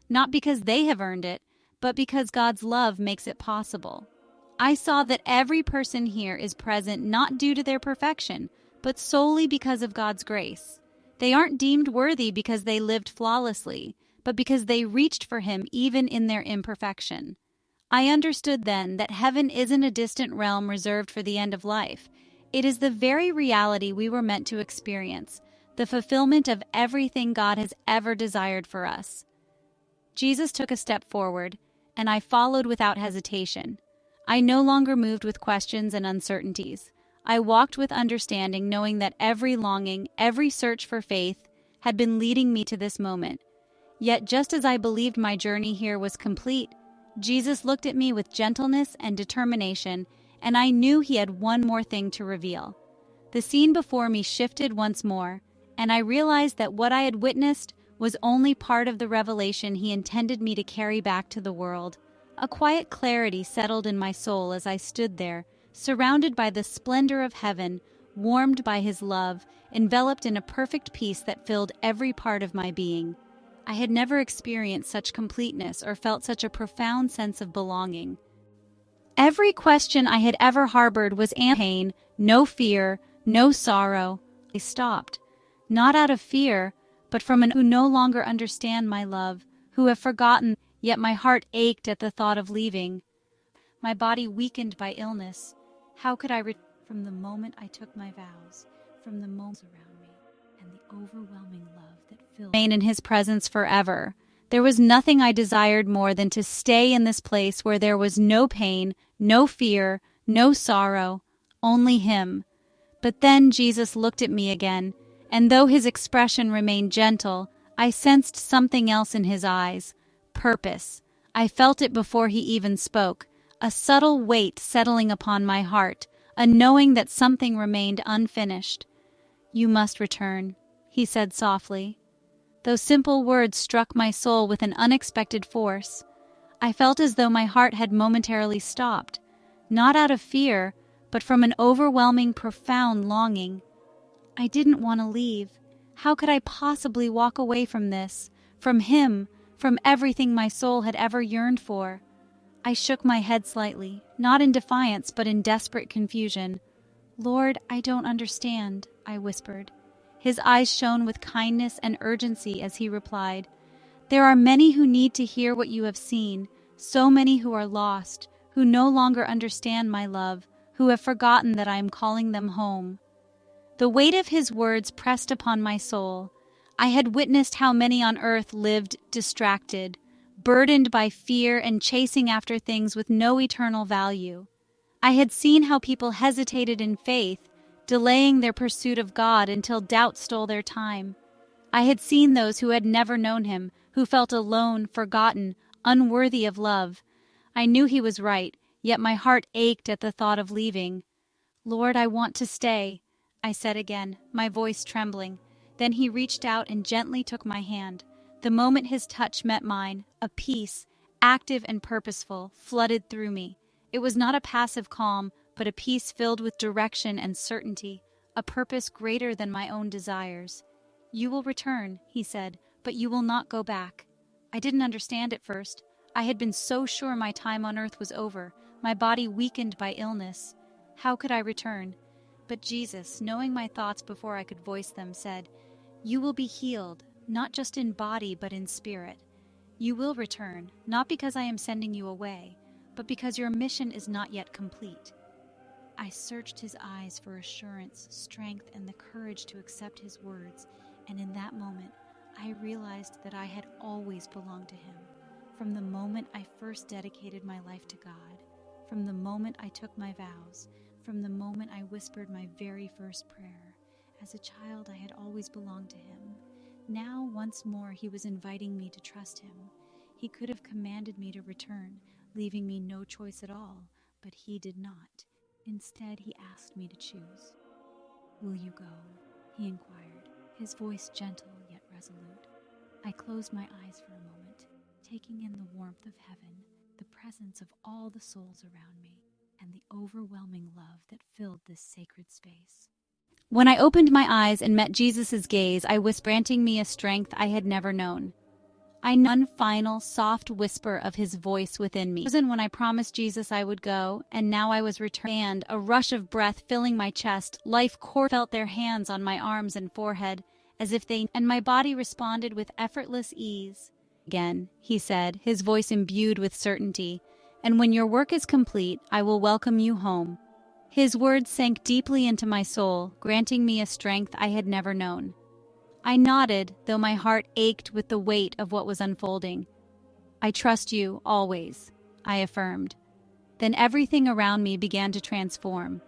Not because they have earned it, but because God's love makes it possible. I saw that every person here is present not due to their perfection, but solely because of God's grace. They aren't deemed worthy because they lived flawlessly, but because they reached for him even in their imperfection. I understood then that heaven isn't a distant realm reserved for the end of life. It is the very reality we were meant to experience, the fulfillment of everything God has ever desired for us. Jesus took a step forward, and I followed without hesitation. I no longer moved with questions and uncertainties. I walked with understanding, knowing that every longing, every search for faith had been leading me to this moment. Yet just as I believed my journey here was complete, Jesus looked at me with gentleness and determination, and I knew he had one more thing to reveal. The scene before me shifted once more, and I realized that what I had witnessed was only part of the revelation he intended me to carry back to the world. A quiet clarity settled in my soul as I stood there, surrounded by the splendor of heaven, warmed by his love, enveloped in a perfect peace that filled every part of my being. I had never experienced such completeness or felt such a profound sense of belonging. Every question I had ever harbored was pain, no fear, no sorrow. I stopped, not out of fear, but from an who no longer understand my love, who have forgotten, yet my heart ached at the thought of leaving. My body weakened by illness. How could I from the moment I took my vows, from the moments around me, and the overwhelming love that filled me, remain in his presence forever. There was nothing I desired more than to stay in this place where there was no pain, no fear, no sorrow, only him. But then Jesus looked at me again, and though his expression remained gentle, I sensed something else in his eyes. Purpose. I felt it before he even spoke, a subtle weight settling upon my heart, a knowing that something remained unfinished. "You must return," he said softly. Those simple words struck my soul with an unexpected force. I felt as though my heart had momentarily stopped, not out of fear, but from an overwhelming, profound longing. I didn't want to leave. How could I possibly walk away from this, from him, from everything my soul had ever yearned for? I shook my head slightly, not in defiance, but in desperate confusion. "Lord, I don't understand," I whispered. His eyes shone with kindness and urgency as he replied, "There are many who need to hear what you have seen, so many who are lost, who no longer understand my love, who have forgotten that I am calling them home." The weight of his words pressed upon my soul. I had witnessed how many on earth lived distracted, burdened by fear and chasing after things with no eternal value. I had seen how people hesitated in faith, delaying their pursuit of God until doubt stole their time. I had seen those who had never known him, who felt alone, forgotten, unworthy of love. I knew he was right, yet my heart ached at the thought of leaving. "Lord, I want to stay," I said again, my voice trembling. Then he reached out and gently took my hand. The moment his touch met mine, a peace, active and purposeful, flooded through me. It was not a passive calm, but a peace filled with direction and certainty, a purpose greater than my own desires. "You will return," he said, "but you will not go back." I didn't understand at first. I had been so sure my time on earth was over, my body weakened by illness. How could I return? But Jesus, knowing my thoughts before I could voice them, said, "You will be healed, not just in body but in spirit. You will return, not because I am sending you away, but because your mission is not yet complete." I searched his eyes for assurance, strength, and the courage to accept his words, and in that moment, I realized that I had always belonged to him. From the moment I first dedicated my life to God, from the moment I took my vows, from the moment I whispered my very first prayer. As a child, I had always belonged to him. Now, once more, he was inviting me to trust him. He could have commanded me to return, leaving me no choice at all, but he did not. Instead, he asked me to choose. "Will you go?" he inquired, his voice gentle yet resolute. I closed my eyes for a moment, taking in the warmth of heaven, the presence of all the souls around me, and the overwhelming love that filled this sacred space. When I opened my eyes and met Jesus' gaze, I was granting me a strength I had never known. I knew one final, soft whisper of his voice within me. When I promised Jesus I would go, and now I was returning, and a rush of breath filling my chest, life cord felt their hands on my arms and forehead, as if they, and my body responded with effortless ease. "Again," he said, his voice imbued with certainty, "and when your work is complete, I will welcome you home." His words sank deeply into my soul, granting me a strength I had never known. I nodded, though my heart ached with the weight of what was unfolding. "I trust you, always," I affirmed. Then everything around me began to transform.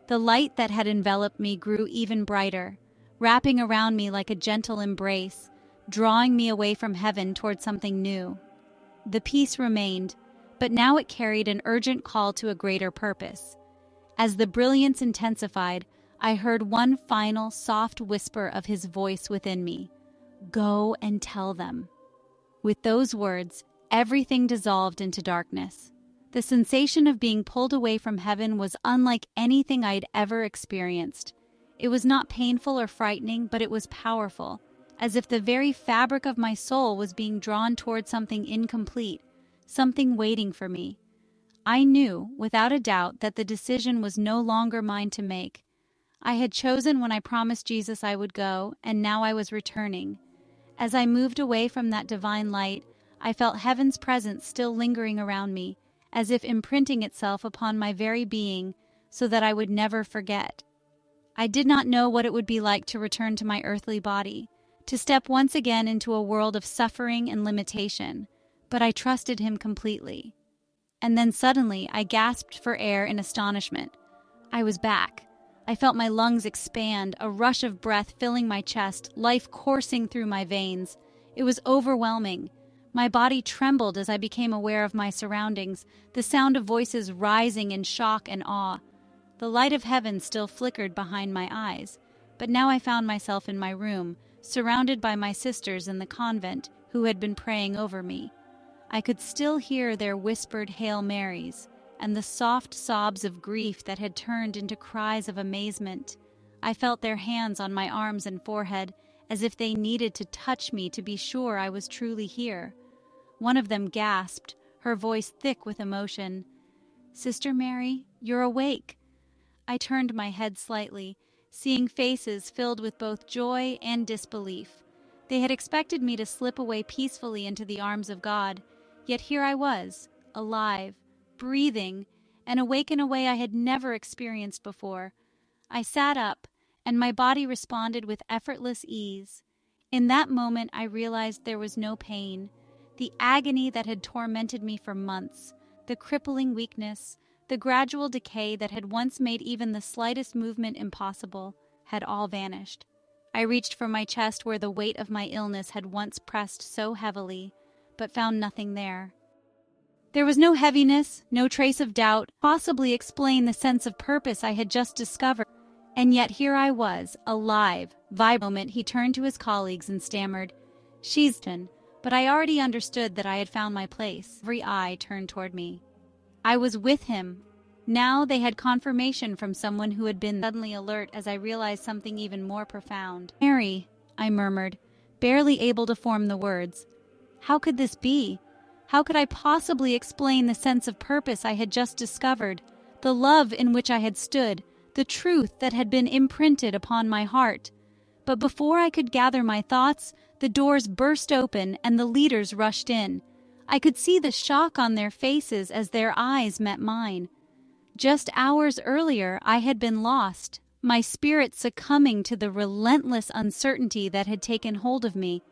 The light that had enveloped me grew even brighter, wrapping around me like a gentle embrace, drawing me away from heaven toward something new. The peace remained, but now it carried an urgent call to a greater purpose. As the brilliance intensified, I heard one final soft whisper of his voice within me. "Go and tell them." With those words, everything dissolved into darkness. The sensation of being pulled away from heaven was unlike anything I'd ever experienced. It was not painful or frightening, but it was powerful, as if the very fabric of my soul was being drawn toward something incomplete, something waiting for me. I knew, without a doubt, that the decision was no longer mine to make. I had chosen when I promised Jesus I would go, and now I was returning. As I moved away from that divine light, I felt heaven's presence still lingering around me, as if imprinting itself upon my very being, so that I would never forget. I did not know what it would be like to return to my earthly body, to step once again into a world of suffering and limitation, but I trusted him completely. And then suddenly I gasped for air in astonishment. I was back. I felt my lungs expand, a rush of breath filling my chest, life coursing through my veins. It was overwhelming. My body trembled as I became aware of my surroundings, the sound of voices rising in shock and awe. The light of heaven still flickered behind my eyes, but now I found myself in my room, surrounded by my sisters in the convent who had been praying over me. I could still hear their whispered Hail Marys and the soft sobs of grief that had turned into cries of amazement. I felt their hands on my arms and forehead, as if they needed to touch me to be sure I was truly here. One of them gasped, her voice thick with emotion. "Sister Mary, you're awake." I turned my head slightly, seeing faces filled with both joy and disbelief. They had expected me to slip away peacefully into the arms of God, yet here I was, alive, breathing, and awake in a way I had never experienced before. I sat up, and my body responded with effortless ease. In that moment, I realized there was no pain. The agony that had tormented me for months, the crippling weakness, the gradual decay that had once made even the slightest movement impossible, had all vanished. I reached for my chest where the weight of my illness had once pressed so heavily, but found nothing there. There was no heaviness, no trace of doubt, possibly explain the sense of purpose I had just discovered. And yet here I was, alive, vibrant. He turned to his colleagues and stammered, "She's done," but I already understood that I had found my place. Every eye turned toward me. I was with him. Now they had confirmation from someone who had been suddenly alert as I realized something even more profound. "Mary," I murmured, barely able to form the words. How could this be? How could I possibly explain the sense of purpose I had just discovered, the love in which I had stood, the truth that had been imprinted upon my heart? But before I could gather my thoughts, the doors burst open and the leaders rushed in. I could see the shock on their faces as their eyes met mine. Just hours earlier, I had been lost, my spirit succumbing to the relentless uncertainty that had taken hold of me.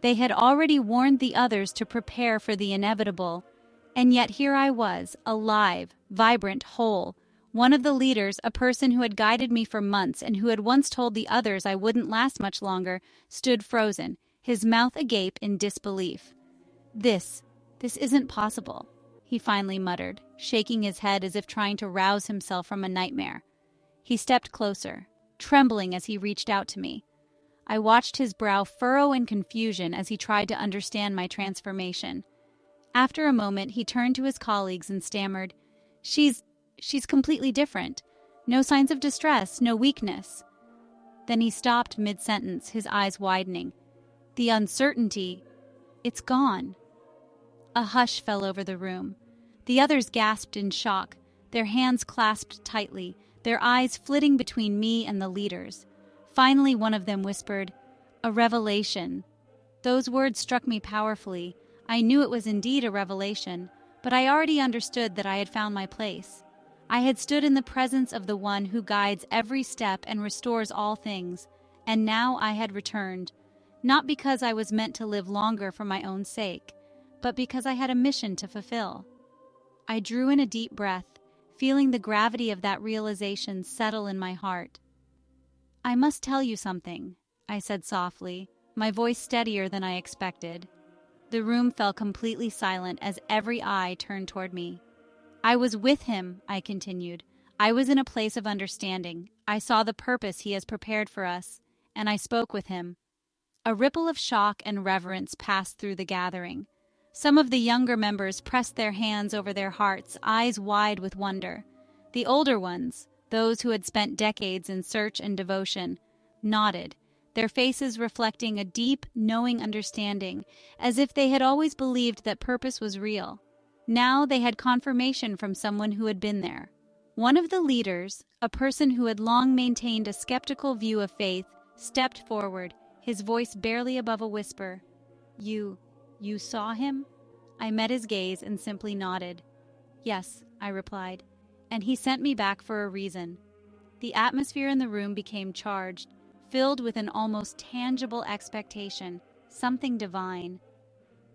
They had already warned the others to prepare for the inevitable. And yet here I was, alive, vibrant, whole. One of the leaders, a person who had guided me for months and who had once told the others I wouldn't last much longer, stood frozen, his mouth agape in disbelief. This isn't possible," he finally muttered, shaking his head as if trying to rouse himself from a nightmare. He stepped closer, trembling as he reached out to me. I watched his brow furrow in confusion as he tried to understand my transformation. After a moment, he turned to his colleagues and stammered, She's completely different. No signs of distress, no weakness." Then he stopped mid-sentence, his eyes widening. "The uncertainty, it's gone." A hush fell over the room. The others gasped in shock, their hands clasped tightly, their eyes flitting between me and the leaders. Finally, one of them whispered, "A revelation." Those words struck me powerfully. I knew it was indeed a revelation, but I already understood that I had found my place. I had stood in the presence of the one who guides every step and restores all things, and now I had returned, not because I was meant to live longer for my own sake, but because I had a mission to fulfill. I drew in a deep breath, feeling the gravity of that realization settle in my heart. "I must tell you something," I said softly, my voice steadier than I expected. The room fell completely silent as every eye turned toward me. "I was with him," I continued. "I was in a place of understanding. I saw the purpose he has prepared for us, and I spoke with him." A ripple of shock and reverence passed through the gathering. Some of the younger members pressed their hands over their hearts, eyes wide with wonder. The older ones, those who had spent decades in search and devotion, nodded, their faces reflecting a deep, knowing understanding, as if they had always believed that purpose was real. Now they had confirmation from someone who had been there. One of the leaders, a person who had long maintained a skeptical view of faith, stepped forward, his voice barely above a whisper. You saw him?" I met his gaze and simply nodded. "Yes," I replied, "and he sent me back for a reason." The atmosphere in the room became charged, filled with an almost tangible expectation, something divine.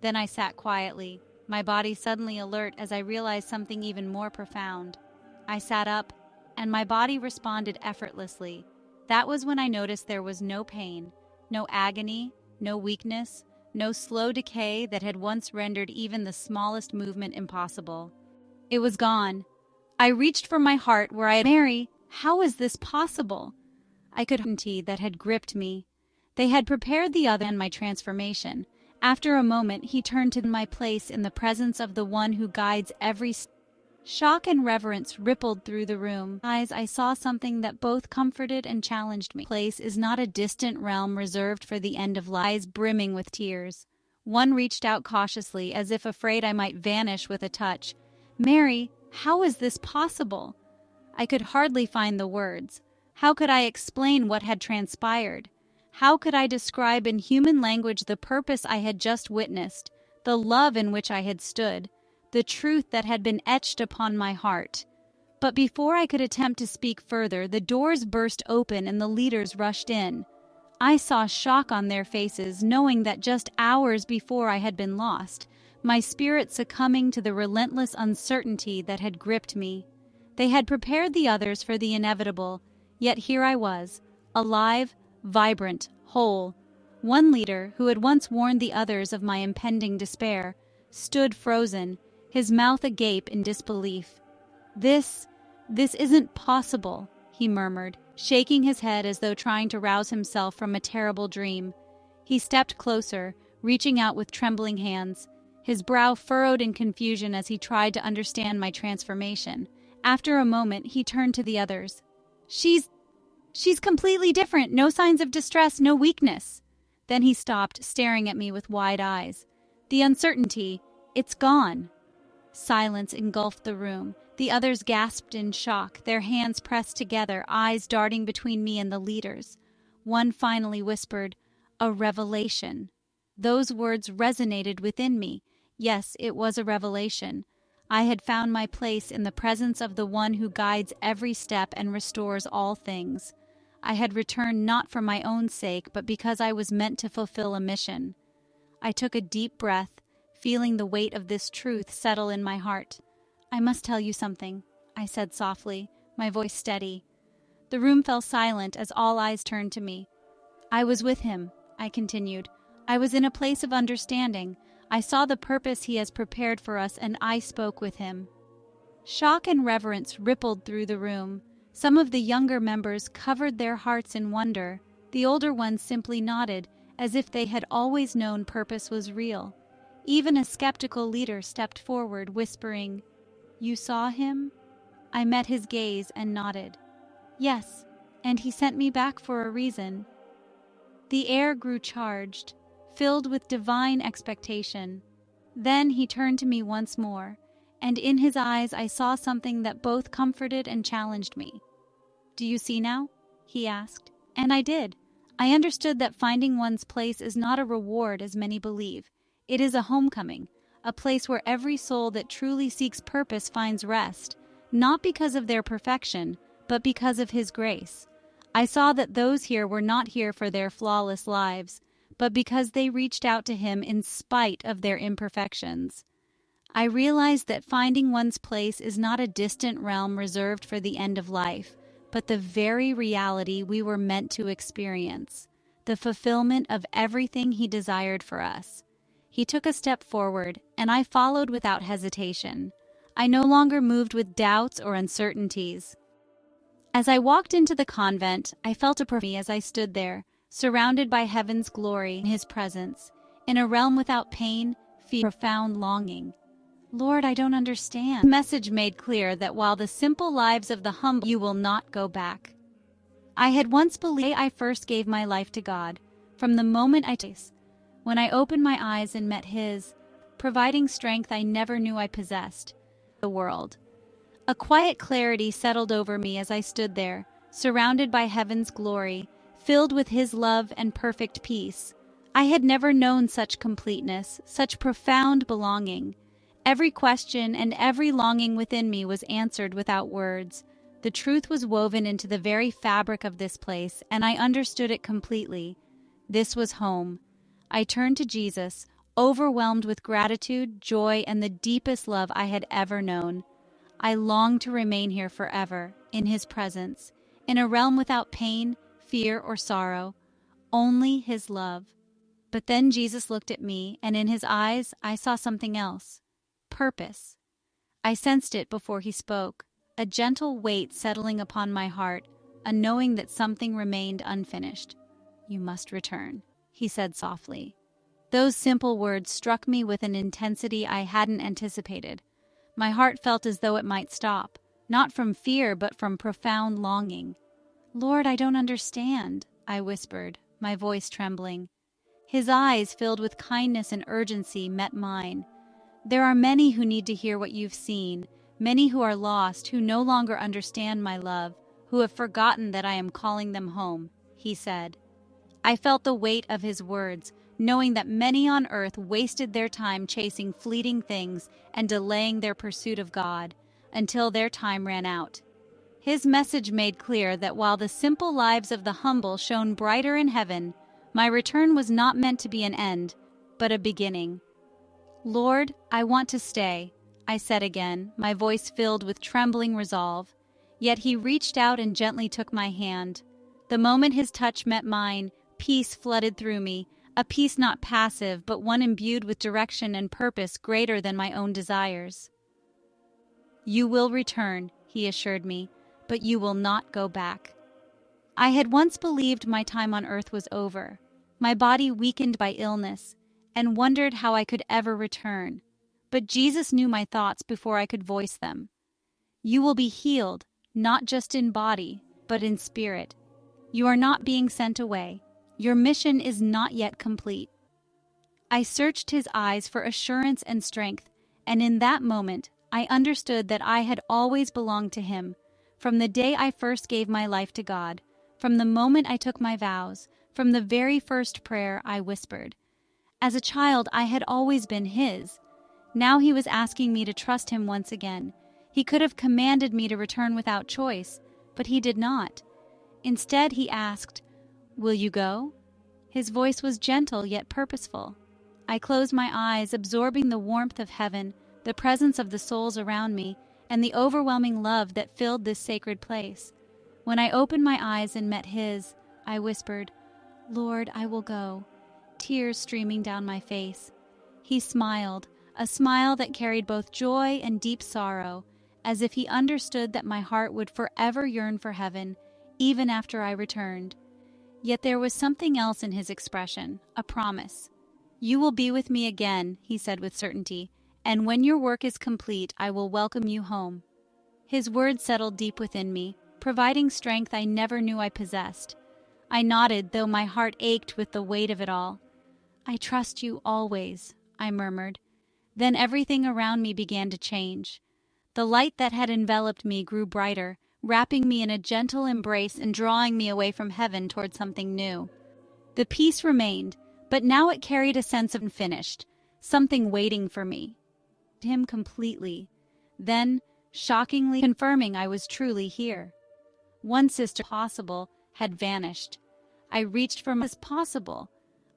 Then I sat quietly, my body suddenly alert as I realized something even more profound. I sat up, and my body responded effortlessly. That was when I noticed there was no pain, no agony, no weakness, no slow decay that had once rendered even the smallest movement impossible. It was gone. I reached for my heart where I had, "Mary, how is this possible?" I could certainty that had gripped me. They had prepared the other and my transformation. After a moment, he turned to my place in the presence of the one who guides every step. Shock and reverence rippled through the room. I saw something that both comforted and challenged me. Place is not a distant realm reserved for the end of lives, brimming with tears. One reached out cautiously, as if afraid I might vanish with a touch. "Mary, how is this possible?" I could hardly find the words. How could I explain what had transpired? How could I describe in human language the purpose I had just witnessed, the love in which I had stood, the truth that had been etched upon my heart? But before I could attempt to speak further, the doors burst open and the leaders rushed in. I saw shock on their faces, knowing that just hours before I had been lost, my spirit succumbing to the relentless uncertainty that had gripped me. They had prepared the others for the inevitable, yet here I was, alive, vibrant, whole. One leader, who had once warned the others of my impending despair, stood frozen, his mouth agape in disbelief. This isn't possible," he murmured, shaking his head as though trying to rouse himself from a terrible dream. He stepped closer, reaching out with trembling hands, his brow furrowed in confusion as he tried to understand my transformation. After a moment, he turned to the others. She's completely different, no signs of distress, no weakness." Then he stopped, staring at me with wide eyes. "The uncertainty, it's gone." Silence engulfed the room. The others gasped in shock, their hands pressed together, eyes darting between me and the leaders. One finally whispered, "A revelation." Those words resonated within me. Yes, it was a revelation. I had found my place in the presence of the one who guides every step and restores all things. I had returned not for my own sake, but because I was meant to fulfill a mission. I took a deep breath, feeling the weight of this truth settle in my heart. "I must tell you something," I said softly, my voice steady. The room fell silent as all eyes turned to me. "I was with him," I continued. "I was in a place of understanding. I saw the purpose he has prepared for us, and I spoke with him." Shock and reverence rippled through the room. Some of the younger members covered their hearts in wonder. The older ones simply nodded, as if they had always known purpose was real. Even a skeptical leader stepped forward, whispering, "You saw him?" I met his gaze and nodded. "Yes, and he sent me back for a reason." The air grew charged, filled with divine expectation. Then he turned to me once more, and in his eyes I saw something that both comforted and challenged me. "Do you see now?" he asked. And I did. I understood that finding one's place is not a reward as many believe. It is a homecoming, a place where every soul that truly seeks purpose finds rest, not because of their perfection, but because of His grace. I saw that those here were not here for their flawless lives, but because they reached out to Him in spite of their imperfections. I realized that finding one's place is not a distant realm reserved for the end of life, but the very reality we were meant to experience, the fulfillment of everything He desired for us. He took a step forward, and I followed without hesitation. I no longer moved with doubts or uncertainties. As I walked into the convent, I felt a me as I stood there, surrounded by heaven's glory in His presence, in a realm without pain, fear, profound longing. "Lord, I don't understand." The message made clear that while the simple lives of the humble, you will not go back. I had once believed I first gave my life to God, from the moment when I opened my eyes and met His, providing strength I never knew I possessed, the world. A quiet clarity settled over me as I stood there, surrounded by heaven's glory, filled with His love and perfect peace. I had never known such completeness, such profound belonging. Every question and every longing within me was answered without words. The truth was woven into the very fabric of this place, and I understood it completely. This was home. I turned to Jesus, overwhelmed with gratitude, joy, and the deepest love I had ever known. I longed to remain here forever, in His presence, in a realm without pain, fear, or sorrow, only His love. But then Jesus looked at me, and in His eyes I saw something else. Purpose. I sensed it before He spoke, a gentle weight settling upon my heart, a knowing that something remained unfinished. "You must return," He said softly. Those simple words struck me with an intensity I hadn't anticipated. My heart felt as though it might stop, not from fear but from profound longing. "Lord, I don't understand," I whispered, my voice trembling. His eyes, filled with kindness and urgency, met mine. "There are many who need to hear what you've seen, many who are lost, who no longer understand my love, who have forgotten that I am calling them home," he said. I felt the weight of his words, knowing that many on earth wasted their time chasing fleeting things and delaying their pursuit of God until their time ran out. His message made clear that while the simple lives of the humble shone brighter in heaven, my return was not meant to be an end, but a beginning. "Lord, I want to stay," I said again, my voice filled with trembling resolve. Yet he reached out and gently took my hand. The moment his touch met mine, peace flooded through me, a peace not passive, but one imbued with direction and purpose greater than my own desires. "You will return," he assured me, "but you will not go back." I had once believed my time on earth was over, my body weakened by illness, and wondered how I could ever return. But Jesus knew my thoughts before I could voice them. "You will be healed, not just in body, but in spirit. You are not being sent away. Your mission is not yet complete." I searched his eyes for assurance and strength, and in that moment, I understood that I had always belonged to him, from the day I first gave my life to God, from the moment I took my vows, from the very first prayer I whispered. As a child, I had always been his. Now he was asking me to trust him once again. He could have commanded me to return without choice, but he did not. Instead, he asked, "Will you go?" His voice was gentle yet purposeful. I closed my eyes, absorbing the warmth of heaven, the presence of the souls around me, and the overwhelming love that filled this sacred place. When I opened my eyes and met his, I whispered, "Lord, I will go," tears streaming down my face. He smiled, a smile that carried both joy and deep sorrow, as if he understood that my heart would forever yearn for heaven, even after I returned. Yet there was something else in his expression, a promise. "You will be with me again," he said with certainty, "and when your work is complete, I will welcome you home." His words settled deep within me, providing strength I never knew I possessed. I nodded, though my heart ached with the weight of it all. "I trust you always," I murmured. Then everything around me began to change. The light that had enveloped me grew brighter, wrapping me in a gentle embrace and drawing me away from heaven toward something new. The peace remained, but now it carried a sense of finished, something waiting for me. Him completely. Then, shockingly confirming I was truly here. One sister possible had vanished. I reached for as possible.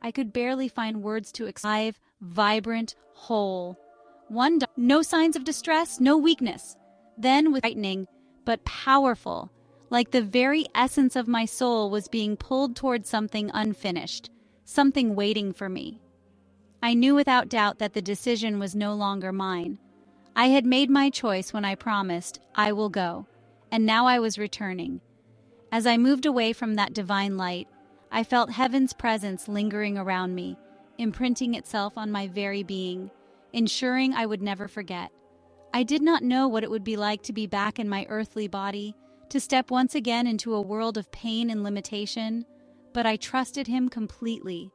I could barely find words to alive, vibrant, whole. No signs of distress, no weakness. Then, with frightening, but powerful, like the very essence of my soul was being pulled toward something unfinished, something waiting for me. I knew without doubt that the decision was no longer mine. I had made my choice when I promised, "I will go," and now I was returning. As I moved away from that divine light, I felt heaven's presence lingering around me, imprinting itself on my very being, ensuring I would never forget. I did not know what it would be like to be back in my earthly body, to step once again into a world of pain and limitation, but I trusted him completely.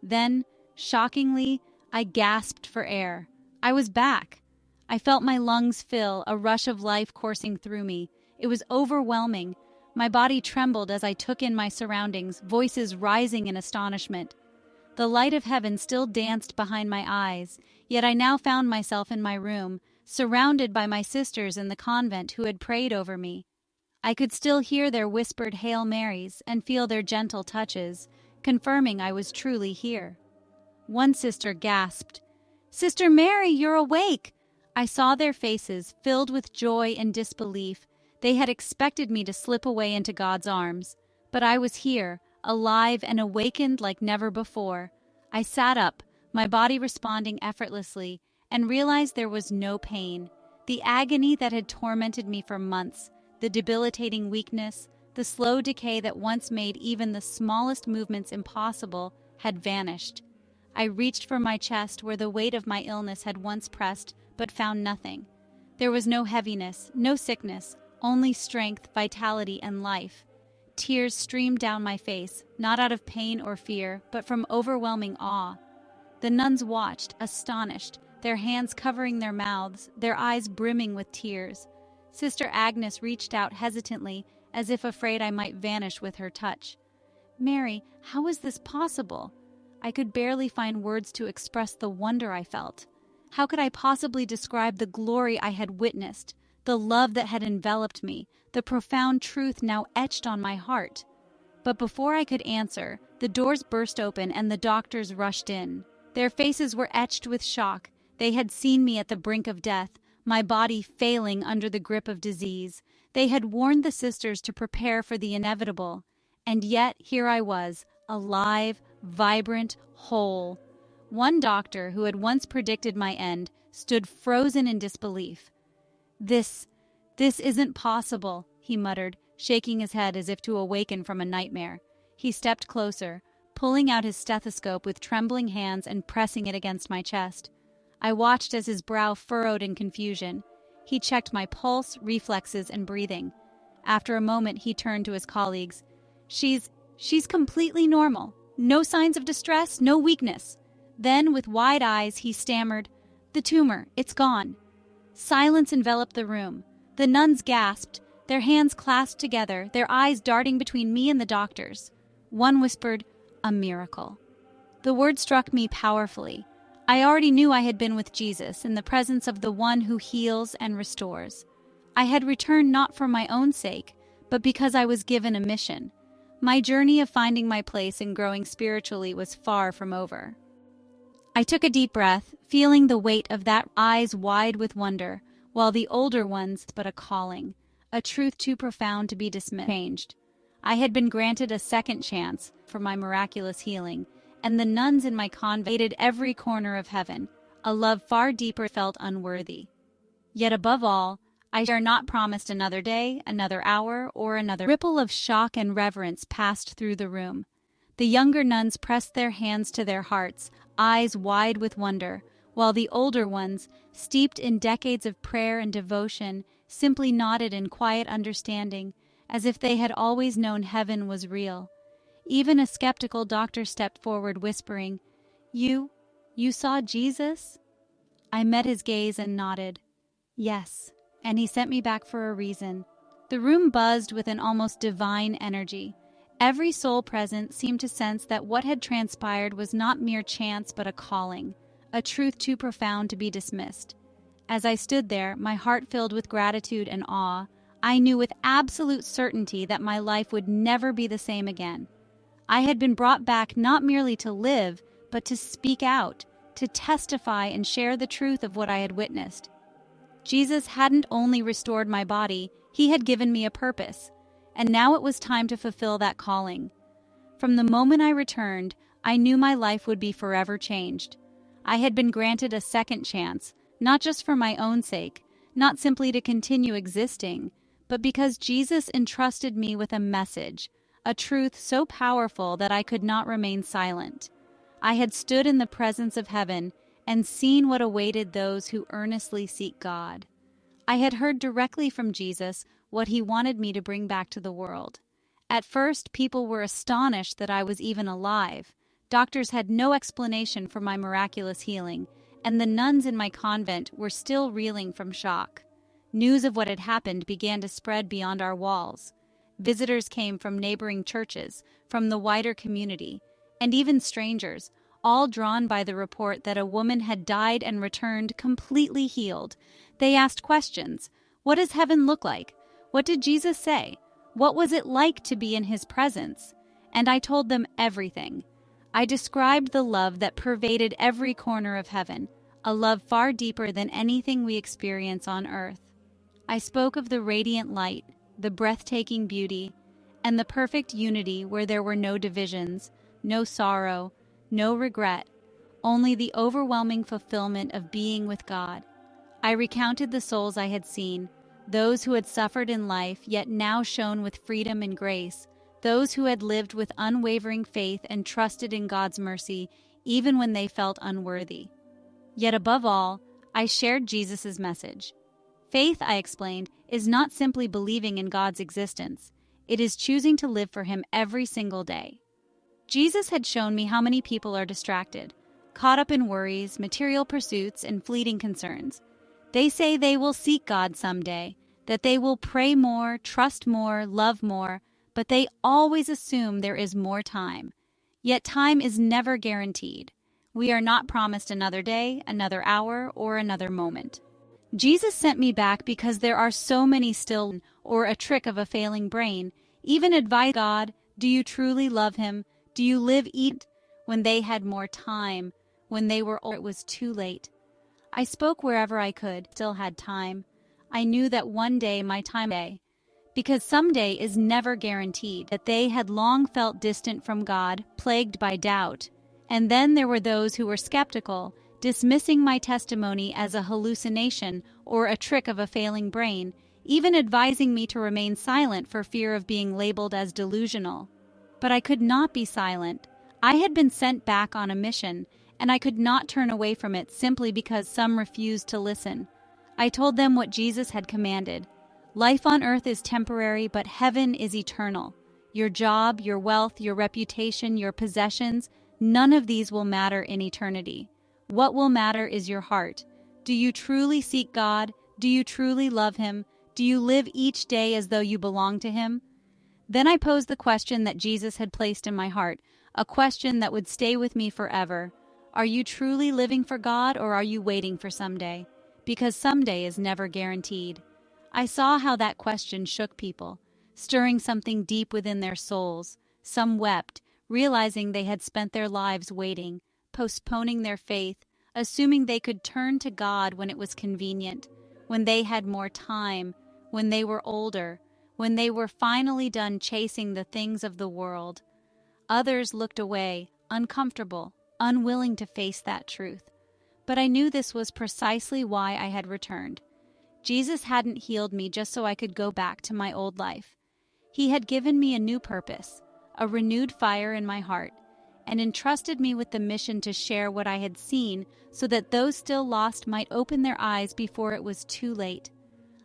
Then, shockingly, I gasped for air. I was back. I felt my lungs fill, a rush of life coursing through me. It was overwhelming. My body trembled as I took in my surroundings, voices rising in astonishment. The light of heaven still danced behind my eyes, yet I now found myself in my room, surrounded by my sisters in the convent who had prayed over me. I could still hear their whispered Hail Marys and feel their gentle touches, confirming I was truly here. One sister gasped, "Sister Mary, you're awake!" I saw their faces, filled with joy and disbelief. They had expected me to slip away into God's arms, but I was here, alive and awakened like never before. I sat up, my body responding effortlessly, and realized there was no pain. The agony that had tormented me for months, the debilitating weakness, the slow decay that once made even the smallest movements impossible, had vanished. I reached for my chest where the weight of my illness had once pressed, but found nothing. There was no heaviness, no sickness, only strength, vitality, and life. Tears streamed down my face, not out of pain or fear, but from overwhelming awe. The nuns watched, astonished, their hands covering their mouths, their eyes brimming with tears. Sister Agnes reached out hesitantly, as if afraid I might vanish with her touch. "Mary, how is this possible?" I could barely find words to express the wonder I felt. How could I possibly describe the glory I had witnessed, the love that had enveloped me, the profound truth now etched on my heart? But before I could answer, the doors burst open and the doctors rushed in. Their faces were etched with shock. They had seen me at the brink of death, my body failing under the grip of disease. They had warned the sisters to prepare for the inevitable. And yet here I was, alive, vibrant, whole. One doctor, who had once predicted my end, stood frozen in disbelief. This isn't possible," he muttered, shaking his head as if to awaken from a nightmare. He stepped closer, pulling out his stethoscope with trembling hands and pressing it against my chest. I watched as his brow furrowed in confusion. He checked my pulse, reflexes, and breathing. After a moment, he turned to his colleagues. She's completely normal. No signs of distress, no weakness." Then, with wide eyes, he stammered, "The tumor, it's gone." Silence enveloped the room. The nuns gasped, their hands clasped together, their eyes darting between me and the doctors. One whispered, "A miracle." The word struck me powerfully. I already knew I had been with Jesus, in the presence of the one who heals and restores. I had returned not for my own sake, but because I was given a mission. My journey of finding my place and growing spiritually was far from over. I took a deep breath, feeling the weight of that eyes wide with wonder, while the older ones but a calling, a truth too profound to be dismissed. I had been granted a second chance for my miraculous healing, and the nuns in my convent hated every corner of heaven, a love far deeper felt unworthy. Yet above all, I dare not promised another day, another hour, or another. Ripple of shock and reverence passed through the room. The younger nuns pressed their hands to their hearts, eyes wide with wonder, while the older ones, steeped in decades of prayer and devotion, simply nodded in quiet understanding, as if they had always known heaven was real. Even a skeptical doctor stepped forward, whispering, You saw Jesus?" I met his gaze and nodded. "Yes, and he sent me back for a reason." The room buzzed with an almost divine energy. Every soul present seemed to sense that what had transpired was not mere chance but a calling, a truth too profound to be dismissed. As I stood there, my heart filled with gratitude and awe, I knew with absolute certainty that my life would never be the same again. I had been brought back not merely to live, but to speak out, to testify and share the truth of what I had witnessed. Jesus hadn't only restored my body, he had given me a purpose. And now it was time to fulfill that calling. From the moment I returned, I knew my life would be forever changed. I had been granted a second chance, not just for my own sake, not simply to continue existing, but because Jesus entrusted me with a message, a truth so powerful that I could not remain silent. I had stood in the presence of heaven and seen what awaited those who earnestly seek God. I had heard directly from Jesus what he wanted me to bring back to the world. At first, people were astonished that I was even alive. Doctors had no explanation for my miraculous healing, and the nuns in my convent were still reeling from shock. News of what had happened began to spread beyond our walls. Visitors came from neighboring churches, from the wider community, and even strangers, all drawn by the report that a woman had died and returned completely healed. They asked questions. What does heaven look like? What did Jesus say? What was it like to be in his presence? And I told them everything. I described the love that pervaded every corner of heaven, a love far deeper than anything we experience on earth. I spoke of the radiant light, the breathtaking beauty, and the perfect unity where there were no divisions, no sorrow, no regret, only the overwhelming fulfillment of being with God. I recounted the souls I had seen, those who had suffered in life yet now shone with freedom and grace, those who had lived with unwavering faith and trusted in God's mercy even when they felt unworthy. Yet above all, I shared Jesus' message. Faith, I explained, is not simply believing in God's existence. It is choosing to live for him every single day. Jesus had shown me how many people are distracted, caught up in worries, material pursuits, and fleeting concerns. They say they will seek God someday. that they will pray more, trust more, love more, but they always assume there is more time. Yet time is never guaranteed. We are not promised another day, another hour, or another moment. Jesus sent me back because there are so many still, or a trick of a failing brain, even advise God, do you truly love Him? Do you live eat? When they had more time, when they were older, it was too late. I spoke wherever I could, still had time. I knew that one day my time day, because someday is never guaranteed, that they had long felt distant from God, plagued by doubt. And then there were those who were skeptical, dismissing my testimony as a hallucination or a trick of a failing brain, even advising me to remain silent for fear of being labeled as delusional. But I could not be silent. I had been sent back on a mission, and I could not turn away from it simply because some refused to listen. I told them what Jesus had commanded. Life on earth is temporary, but heaven is eternal. Your job, your wealth, your reputation, your possessions, none of these will matter in eternity. What will matter is your heart. Do you truly seek God? Do you truly love Him? Do you live each day as though you belong to Him? Then I posed the question that Jesus had placed in my heart, a question that would stay with me forever. Are you truly living for God, or are you waiting for someday? Because someday is never guaranteed. I saw how that question shook people, stirring something deep within their souls. Some wept, realizing they had spent their lives waiting, postponing their faith, assuming they could turn to God when it was convenient, when they had more time, when they were older, when they were finally done chasing the things of the world. Others looked away, uncomfortable, unwilling to face that truth. But I knew this was precisely why I had returned. Jesus hadn't healed me just so I could go back to my old life. He had given me a new purpose, a renewed fire in my heart, and entrusted me with the mission to share what I had seen so that those still lost might open their eyes before it was too late.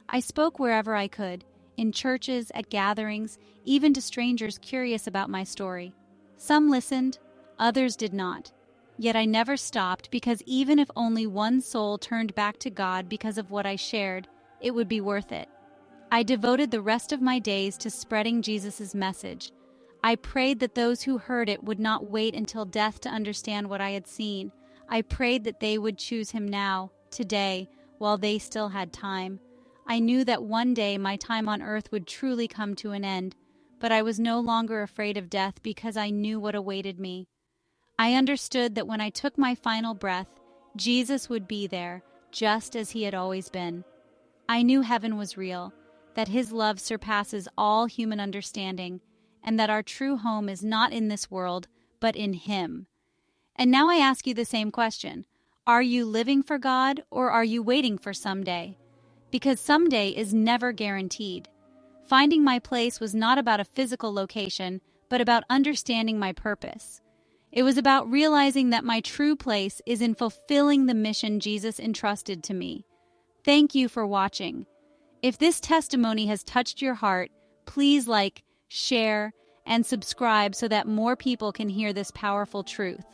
I spoke wherever I could, in churches, at gatherings, even to strangers curious about my story. Some listened, others did not. Yet I never stopped, because even if only one soul turned back to God because of what I shared, it would be worth it. I devoted the rest of my days to spreading Jesus' message. I prayed that those who heard it would not wait until death to understand what I had seen. I prayed that they would choose Him now, today, while they still had time. I knew that one day my time on earth would truly come to an end, but I was no longer afraid of death because I knew what awaited me. I understood that when I took my final breath, Jesus would be there, just as He had always been. I knew heaven was real, that His love surpasses all human understanding, and that our true home is not in this world, but in Him. And now I ask you the same question. Are you living for God, or are you waiting for someday? Because someday is never guaranteed. Finding my place was not about a physical location, but about understanding my purpose. It was about realizing that my true place is in fulfilling the mission Jesus entrusted to me. Thank you for watching. If this testimony has touched your heart, please like, share, and subscribe so that more people can hear this powerful truth.